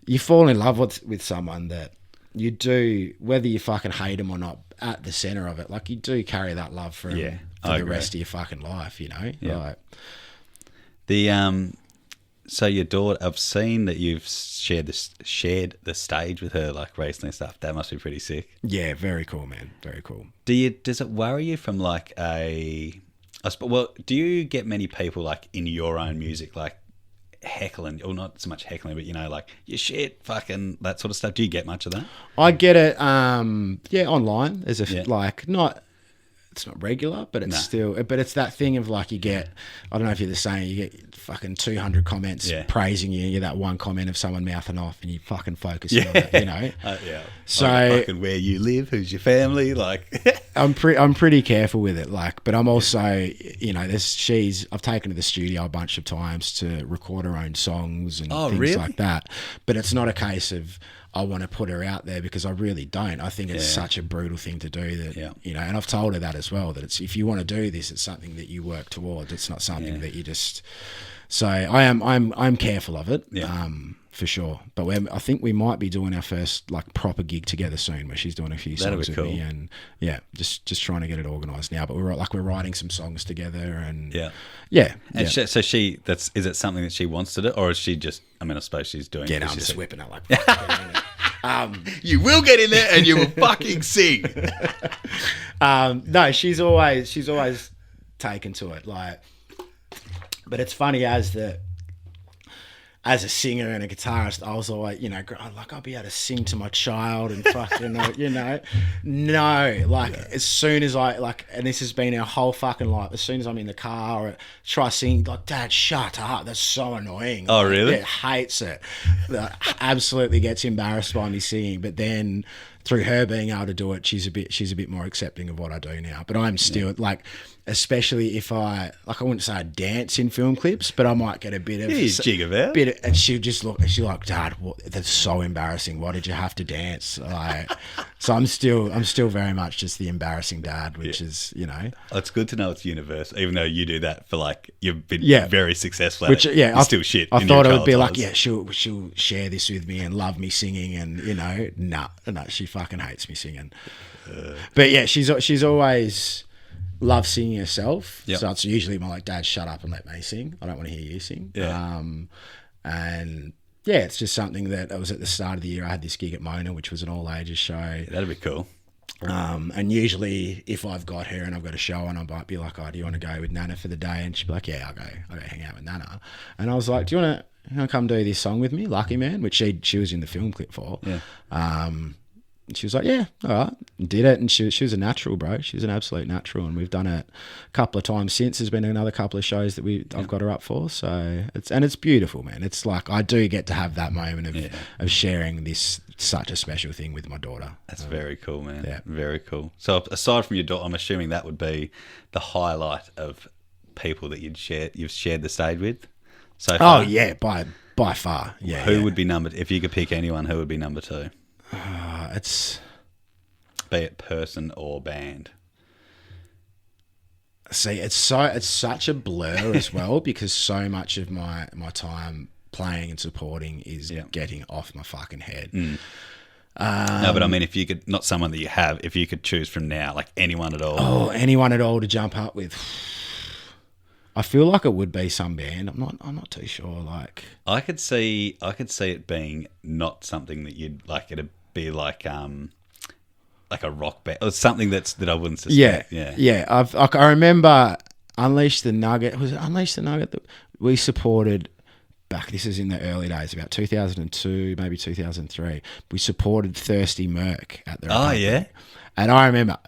you fall in love with someone that you do, whether you fucking hate them or not, at the center of it, like you do carry that love for them for the rest of your fucking life, you know? Yeah. Like, so your daughter, I've seen that you've shared the stage with her like recently and stuff. That must be pretty sick. Yeah, very cool, man. Very cool. Does it worry you from like do you get many people like in your own music like heckling, or not so much heckling, but you know, like your shit, fucking that sort of stuff? Do you get much of that? I get it. Online as like not. It's not regular, but it's still. But it's that thing of like you get. I don't know if you're the same. You get fucking 200 comments praising you. You get that one comment of someone mouthing off, and you fucking focus on it. You know. So like fucking where you live, who's your family, like. I'm pretty careful with it, like. But I'm also, you know, I've taken to the studio a bunch of times to record her own songs and things like that. But it's not a case of I want to put her out there, because I really don't. I think it's such a brutal thing to do that, you know, and I've told her that as well, that it's, if you want to do this, it's something that you work towards. It's not something that you just, so I'm careful of it, for sure. But I think we might be doing our first like proper gig together soon, where she's doing a few songs with me, and just trying to get it organised now. But we're writing some songs together, and And so is it something that she wants to do, or is she just? I mean, I suppose she's doing. Yeah, no, I'm just whipping her like. You will get in there and you will fucking sing. No, she's always taken to it, like. But it's funny as a singer and a guitarist, I was always, you know, like I'll be able to sing to my child and fucking, you know, no, like as soon as I like, and this has been our whole fucking life. As soon as I'm in the car or try singing, like, Dad, shut up, that's so annoying. Oh, really? It hates it. Absolutely gets embarrassed by me singing. But then through her being able to do it, she's a bit more accepting of what I do now. But I'm still like. Especially if I wouldn't say I dance in film clips, but I might get a bit of jig about. And she'll just look, and she's like, Dad, that's so embarrassing. Why did you have to dance? Like, so I'm still very much just the embarrassing dad, which is, you know. It's good to know it's universal, even though you do that for like, you've been very successful at which, it. Yeah, still shit. I thought it would be like, she'll share this with me and love me singing, and, you know, no, she fucking hates me singing. But yeah, she's always loves singing herself, so it's usually more like, Dad, shut up and let me sing. I don't want to hear you sing. And it's just something that I was at the start of the year. I had this gig at Mona, which was an all ages show. That'd be cool. And usually, if I've got her and I've got a show, and I might be like, "Oh, do you want to go with Nana for the day?" And she'd be like, "Yeah, I'll go hang out with Nana." And I was like, "Do you want to come do this song with me, Lucky Man?" Which she was in the film clip for. And she was like, "Yeah, all right," and did it. And she was a natural, bro. She's an absolute natural, and we've done it a couple of times since. There's been another couple of shows that I've got her up for. So it's beautiful, man. It's like I do get to have that moment of sharing this such a special thing with my daughter. That's very cool, man. Yeah, very cool. So aside from your daughter, I'm assuming that would be the highlight of people that you've shared the stage with. So far. Oh yeah, by far. Yeah. Who would be if you could pick anyone? Who would be number two? It's be it person or band. See, it's such a blur as well, because so much of my time playing and supporting is getting off my fucking head. No, but I mean, if you could, not someone that you have, if you could choose from now, like anyone at all. Oh, anyone at all to jump up with. I feel like it would be some band. I'm not too sure. Like I could see it being not something that you'd like. It'd be like a rock band or something that I wouldn't suspect. Yeah. I remember Unleash the Nugget. Was it Unleash the Nugget that we supported back? This is in the early days, about 2002, maybe 2003. We supported Thirsty Merc at the Republic. Oh yeah. And I remember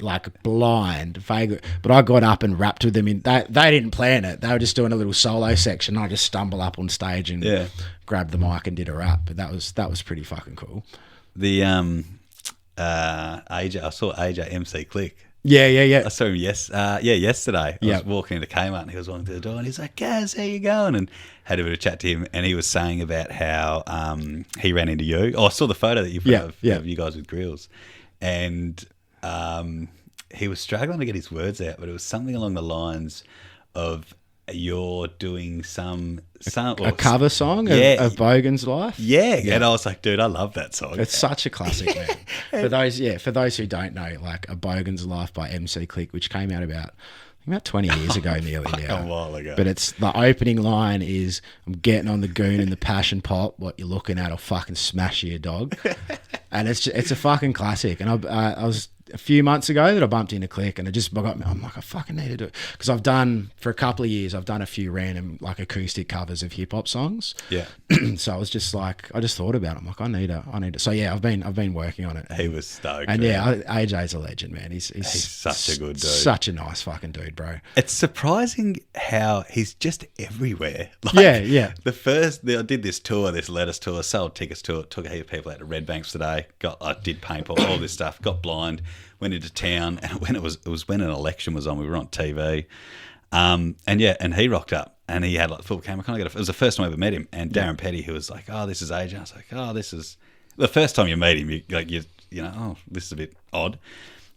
like blind, vaguely, but I got up and rapped with them. They didn't plan it. They were just doing a little solo section. I just stumbled up on stage and grabbed the mic and did a rap. But that was pretty fucking cool. The AJ, I saw AJ MC Click. Yeah. I saw him yesterday. I was walking into Kmart and he was walking through the door and he's like, "Gaz, how you going?" And had a bit of a chat to him, and he was saying about how he ran into you. Oh, I saw the photo that you put of you guys with grills. And he was struggling to get his words out, but it was something along the lines of you're doing a cover song of Bogan's Life. Yeah, and I was like, dude, I love that song. It's such a classic, man. For those who don't know, like A Bogan's Life by MC Click, which came out about 20 years ago nearly now. A while ago. But it's the opening line is, I'm getting on the goon in the passion pop. What you're looking at, I'll fucking smash you, dog. And it's a fucking classic. And I was a few months ago that I bumped into Click, and I'm like, I fucking need to do it. Because for a couple of years, I've done a few random like acoustic covers of hip hop songs. Yeah. So I was just like, I just thought about it. I'm like, I need to. So yeah, I've been working on it. He was stoked. And yeah, AJ's a legend, man. He's such a good dude. Such a nice fucking dude, bro. It's surprising how he's just everywhere. Like, yeah. I did this tour, this Lettuce tour, sold tickets to it, took a heap of people out to Red Banks today. I did paintball, all this stuff. Got blind, went into town, and when it was when an election was on, we were on TV, and he rocked up. And he had like full camera. It was the first time I ever met him. And Darren Petty, who was like, "Oh, this is AJ." I was like, "Oh, this is..." The first time you meet him, you know, "Oh, this is a bit odd."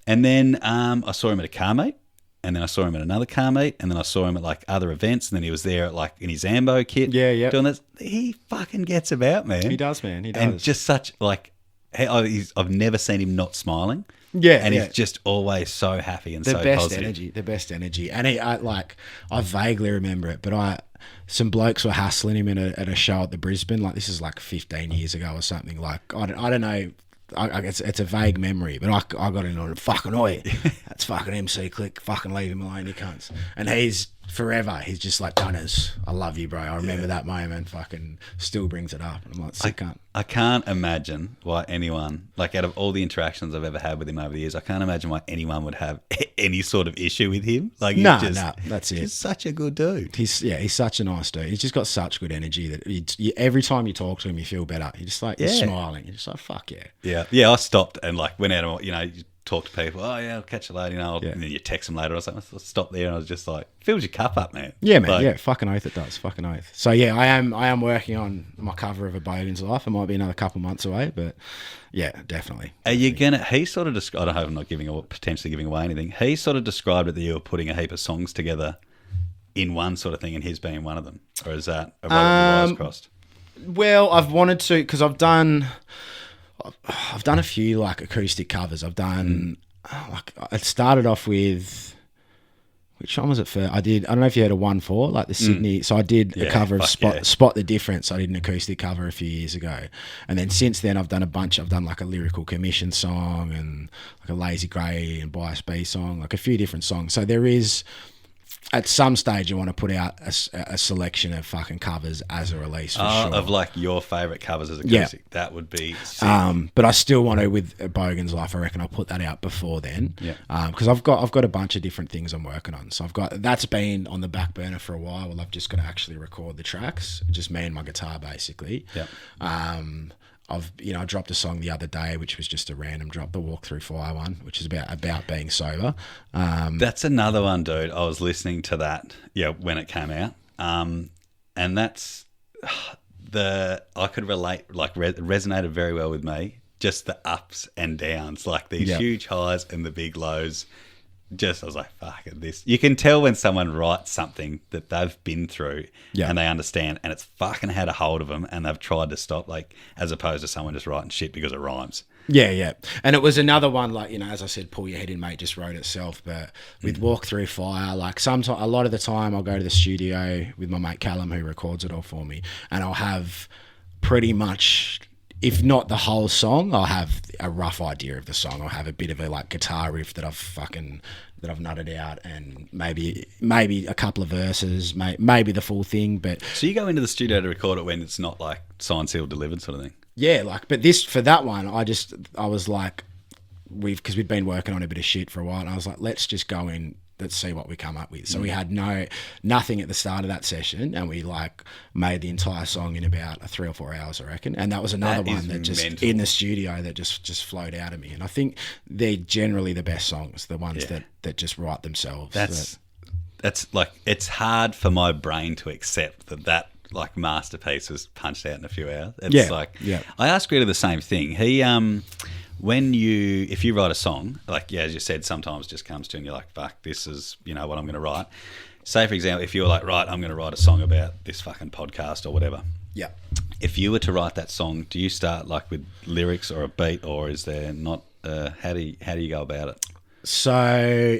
And then I saw him at a car meet, and then I saw him at another car meet, and then I saw him at like other events, and then he was there like in his Ambo kit, doing this. He fucking gets about, man. He does, man. He does. And just such like, I've never seen him not smiling. Yeah, and he's just always so happy and so positive. The best energy. And I vaguely remember it, but some blokes were hassling him at a show at the Brisbane. Like, this is like 15 years ago or something. Like, I don't know. I guess it's a vague memory, but I got in on it. Fucking oi, that's fucking MC Click. Fucking leave him alone, you cunts. And he's forever. He's just like, Dunners, I love you, bro. I remember that moment. Fucking still brings it up. And I'm like, sick cunt. I can't imagine why anyone, like, out of all the interactions I've ever had with him over the years, I can't imagine why anyone would have any sort of issue with him. Like, no, that's it. He's such a good dude. He's such a nice dude. He's just got such good energy that every time you talk to him, you feel better. You're just like, you're smiling. You're just like, fuck yeah. Yeah. I stopped and like went out and, you know, talk to people. Oh yeah, I'll catch you later. You know, and then you text them later. I was like, I'll stop there, and I was just like, fills your cup up, man. Yeah, man. Like, yeah, fucking oath it does. Fucking oath. So yeah, I am working on my cover of A Bogan's Life. It might be another couple months away, but yeah, definitely. Are you gonna? He sort of described. I hope I'm not potentially giving away anything. He sort of described it that you were putting a heap of songs together in one sort of thing, and his being one of them, or is that a wires crossed? Well, I've wanted to, because I've done a few like acoustic covers. I've done like, I started off with, which one was it first? I don't know if you heard of 1-4, like the Sydney. So I did a cover of Spot the Difference. I did an acoustic cover a few years ago. And then since then I've done a bunch. I've done like a lyrical commission song and like a Lazy Grey and Bias B song, like a few different songs. So there is, at some stage, I want to put out a selection of fucking covers as a release for sure. Of like your favourite covers as acoustic. Yeah. That would be sick. But I still want to, with Bogan's Life, I reckon I'll put that out before then. Yeah. Because I've got a bunch of different things I'm working on. So that's been on the back burner for a while. Well, I've just got to actually record the tracks, just me and my guitar basically. Yeah. I dropped a song the other day, which was just a random drop, the Walk Through Fire one, which is about being sober. That's another one, dude. I was listening to that, when it came out, and that's I could relate, like resonated very well with me. Just the ups and downs, like these huge highs and the big lows. I was like, fuck this. You can tell when someone writes something that they've been through and they understand, and it's fucking had a hold of them and they've tried to stop, like, as opposed to someone just writing shit because it rhymes. Yeah. And it was another one, like, as I said, Pull Your Head In, Mate just wrote itself. But with Walk Through Fire, like, a lot of the time I'll go to the studio with my mate Callum, who records it all for me, and I'll have pretty much, if not the whole song, I'll have a rough idea of the song. I'll have a bit of a like guitar riff that I've nutted out, and maybe a couple of verses, maybe the full thing. But so you go into the studio to record it when it's not like signed, sealed, delivered sort of thing. Yeah, but for that one, I was like, because we'd been working on a bit of shit for a while, and I was like, let's just go in. Let's see what we come up with. So we had nothing at the start of that session, and we like made the entire song in about 3 or 4 hours, I reckon. And that was another one that just mental. In the studio that just flowed out of me. And I think they're generally the best songs, the ones that just write themselves. That's like, it's hard for my brain to accept that like masterpiece was punched out in a few hours. It's I asked Greta the same thing. He if you write a song, like as you said, sometimes it just comes to you and you're like, fuck, this is what I'm going to write. say for example, if you were like, right, I'm going to write a song about this fucking podcast or whatever. Yeah. If you were to write that song, do you start like with lyrics or a beat, or is there not? How do you go about it? So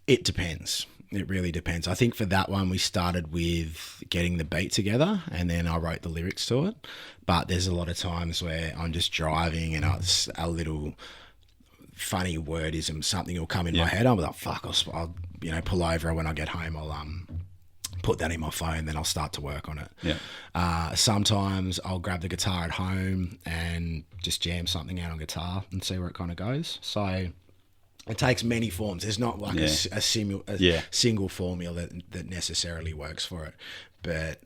it depends. It really depends. I think for that one, we started with getting the beat together and then I wrote the lyrics to it. But there's a lot of times where I'm just driving and it's a little funny wordism, something will come in my head. I'm like, fuck, I'll pull over when I get home. I'll put that in my phone, then I'll start to work on it. Yeah. Sometimes I'll grab the guitar at home and just jam something out on guitar and see where it kind of goes. So it takes many forms. There's not like a single formula that necessarily works for it. But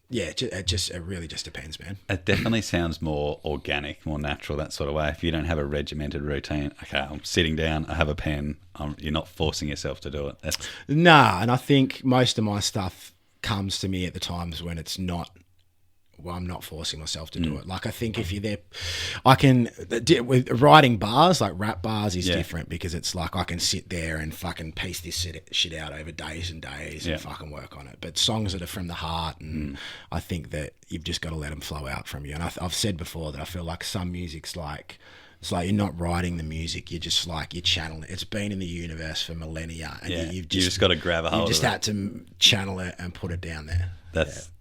yeah, it really just depends, man. It definitely sounds more organic, more natural, that sort of way. If you don't have a regimented routine, okay, I'm sitting down, I have a pen, you're not forcing yourself to do it. Nah, and I think most of my stuff comes to me at the times when it's not, well, I'm not forcing myself to do it. Like, I think if you're there, with writing bars, like rap bars is different because it's like I can sit there and fucking piece this shit out over days and days and fucking work on it. But songs that are from the heart, and I think that you've just got to let them flow out from you. And I've said before that I feel like some music's like, it's like you're not writing the music, you're just like, you're channeling it. It's been in the universe for millennia. And you've just got to grab a hold of it. You just had to channel it and put it down there.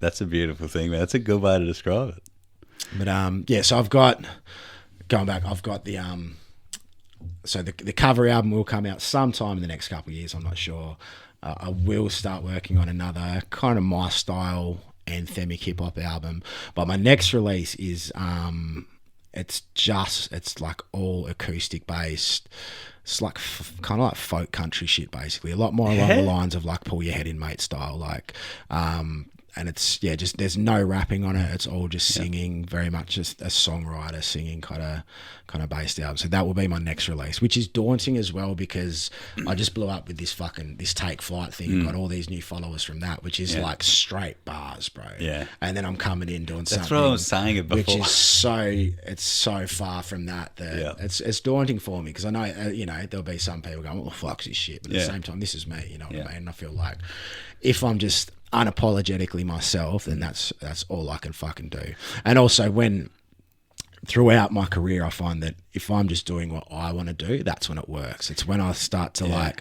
That's a beautiful thing, man. That's a good way to describe it. But so I've got the so the cover album will come out sometime in the next couple of years. I'm not sure. I will start working on another kind of my style anthemic hip hop album. But my next release is it's like all acoustic based. It's like kind of like folk country shit, basically. A lot more along the lines of like pull your head in, mate style. Like, and it's just there's no rapping on it. It's all just singing, very much just a songwriter singing kind of based out. So that will be my next release, which is daunting as well because I just blew up with this Take Flight thing. Got all these new followers from that, which is like straight bars, bro. Yeah. And then I'm coming in doing something. That's what I was saying it before. Which is it's so far from that it's daunting for me because I know there'll be some people going, "What the fuck's this shit?" But at the same time, this is me. You know what I mean? And I feel like if I'm just unapologetically myself, then that's all I can fucking do. And also throughout my career, I find that if I'm just doing what I want to do, that's when it works. It's when I start to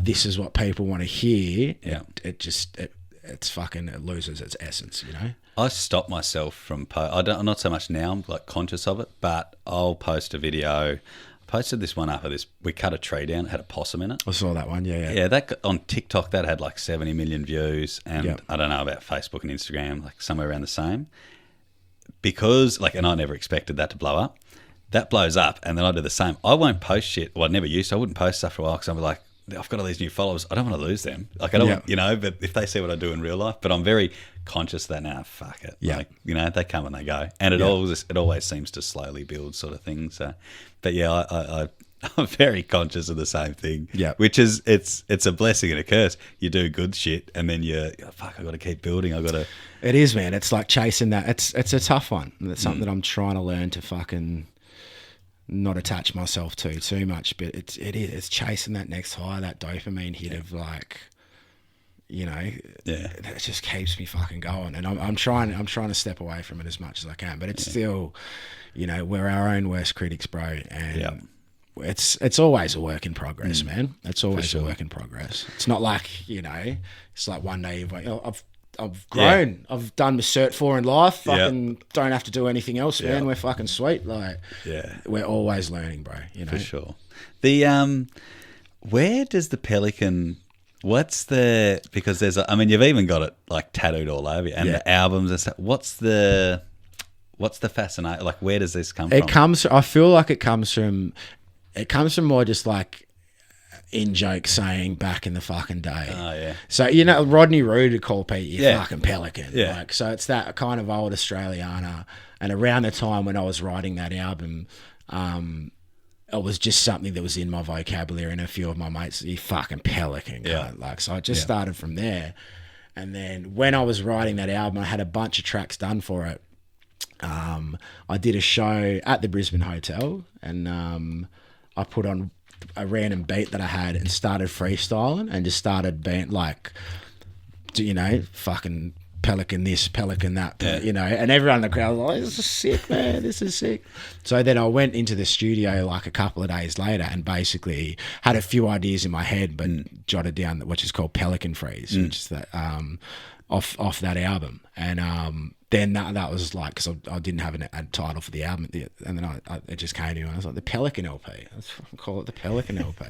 this is what people want to hear. It loses its essence, you know? I stop myself from I'm not so much now, I'm like conscious of it, but I'll post a video. Posted this one up of this. We cut a tree down. It had a possum in it. I saw that one. Yeah. Yeah, that on TikTok that had like 70 million views, and I don't know about Facebook and Instagram, like somewhere around the same. Because and I never expected that to blow up. That blows up, and then I do the same. I won't post shit. Well, I never used to. I wouldn't post stuff for a while because I'm like, I've got all these new followers. I don't want to lose them. Like I don't, want, but if they see what I do in real life, but I'm very conscious of that now. Fuck it. Yeah. Like, they come and they go, and it always seems to slowly build, sort of thing. So, but I'm very conscious of the same thing. Yeah. Which is it's a blessing and a curse. You do good shit, and then fuck. I got to keep building. I got to. It is, man. It's like chasing that. It's a tough one. It's something that I'm trying to learn to fucking not attach myself to too much, but it's chasing that next high, that dopamine hit of like, it just keeps me fucking going. And I'm trying to step away from it as much as I can, but it's still, we're our own worst critics, bro. And it's always a work in progress, man. It's always a work in progress. It's not like, it's like one day I've grown. Yeah. I've done my Cert 4 in life. Fucking don't have to do anything else, man. We're fucking sweet. Like, we're always learning, bro. For sure. The where does the pelican? Because there's you've even got it like tattooed all over you, and the albums and stuff. What's the fascination? Like, where does this come from? I feel like it comes from more just like in joke saying back in the fucking day. Oh, yeah. So, Rodney Roode would call Pete, you fucking pelican. Yeah. Like, so it's that kind of old Australiana. And around the time when I was writing that album, it was just something that was in my vocabulary, and a few of my mates, you fucking pelican. Yeah. Like, so I just started from there. And then when I was writing that album, I had a bunch of tracks done for it. I did a show at the Brisbane Hotel, and I put on a random beat that I had and started freestyling and just started being like, you know, fucking pelican this, pelican that, you know, and everyone in the crowd was like, this is sick, man, this is sick. So then I went into the studio like a couple of days later and basically had a few ideas in my head, but jotted down which is called Pelican Freeze, which is that off that album. And then that was like, because I didn't have a title for the album, and then it just came to me, and I was like, the Pelican LP. Let's fucking call it the Pelican LP.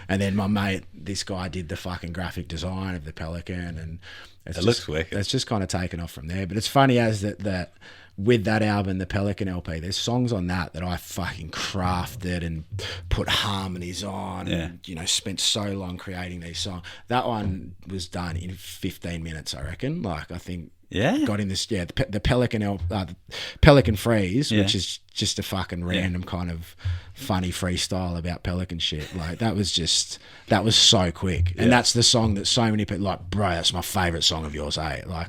And then my mate, this guy, did the fucking graphic design of the Pelican, and it looks wicked. It's just kind of taken off from there. But it's funny as that with that album, the Pelican LP, there's songs on that I fucking crafted and put harmonies on, and, you know, spent so long creating these songs. That one was done in 15 minutes, I reckon. Like, I think. Yeah, got in this. Yeah, the Pelican Freeze, which is just a fucking random kind of funny freestyle about pelican shit. Like that was so quick, and that's the song that so many people like. Bro, that's my favorite song of yours, eh? Like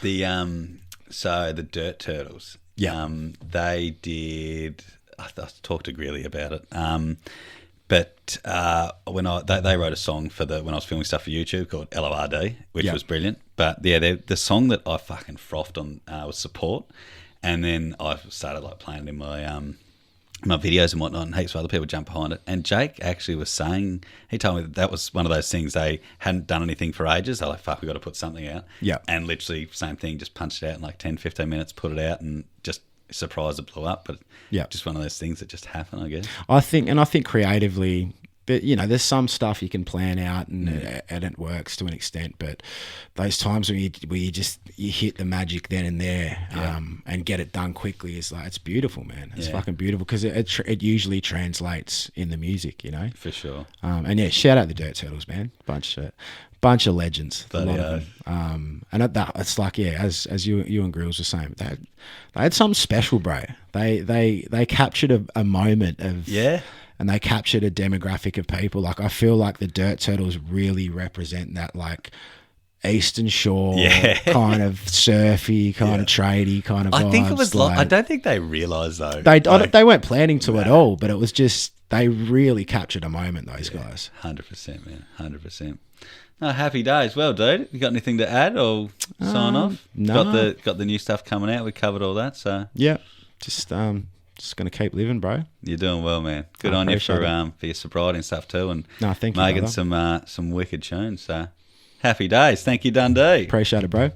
the so the Dirt Turtles. Yeah, they did. I talked to Greeley about it. But when they wrote a song when I was filming stuff for YouTube called LORD, which was brilliant. But yeah, the song that I fucking frothed on was Support, and then I started like playing it in my videos and whatnot, and heaps of other people jumped behind it. And Jake actually was saying, he told me that was one of those things, they hadn't done anything for ages. They're like, fuck, we got to put something out. Yeah, and literally same thing, just punched it out in like 10, 15 minutes, put it out, and just surprised it blew up. But just one of those things that just happen, I guess. I think creatively, but you know, there's some stuff you can plan out and it works to an extent, but those times where you hit the magic then and there and get it done quickly is like, it's beautiful, man. It's fucking beautiful because it usually translates in the music, you know. For sure. And yeah, shout out the Dirt Turtles, man. Bunch of legends. A lot of them. And at that, it's like, as you and Grills were saying, they had something special, bro. They captured a moment of and they captured a demographic of people. Like I feel like the Dirt Turtles really represent that like Eastern Shore kind of surfy, kind of tradey kind of vibes. I think it was like, I don't think they realised though. They weren't planning to at all, but it was just they really captured a moment. Those guys, 100%, man, 100%. Oh, happy days. Well, dude, you got anything to add or sign off? No. Got the new stuff coming out. We covered all that. So yeah, just gonna keep living, bro. You're doing well, man. Good on you for your sobriety and stuff too, and thank you, making some wicked tunes. So happy days. Thank you, Dunn D. Appreciate it, bro.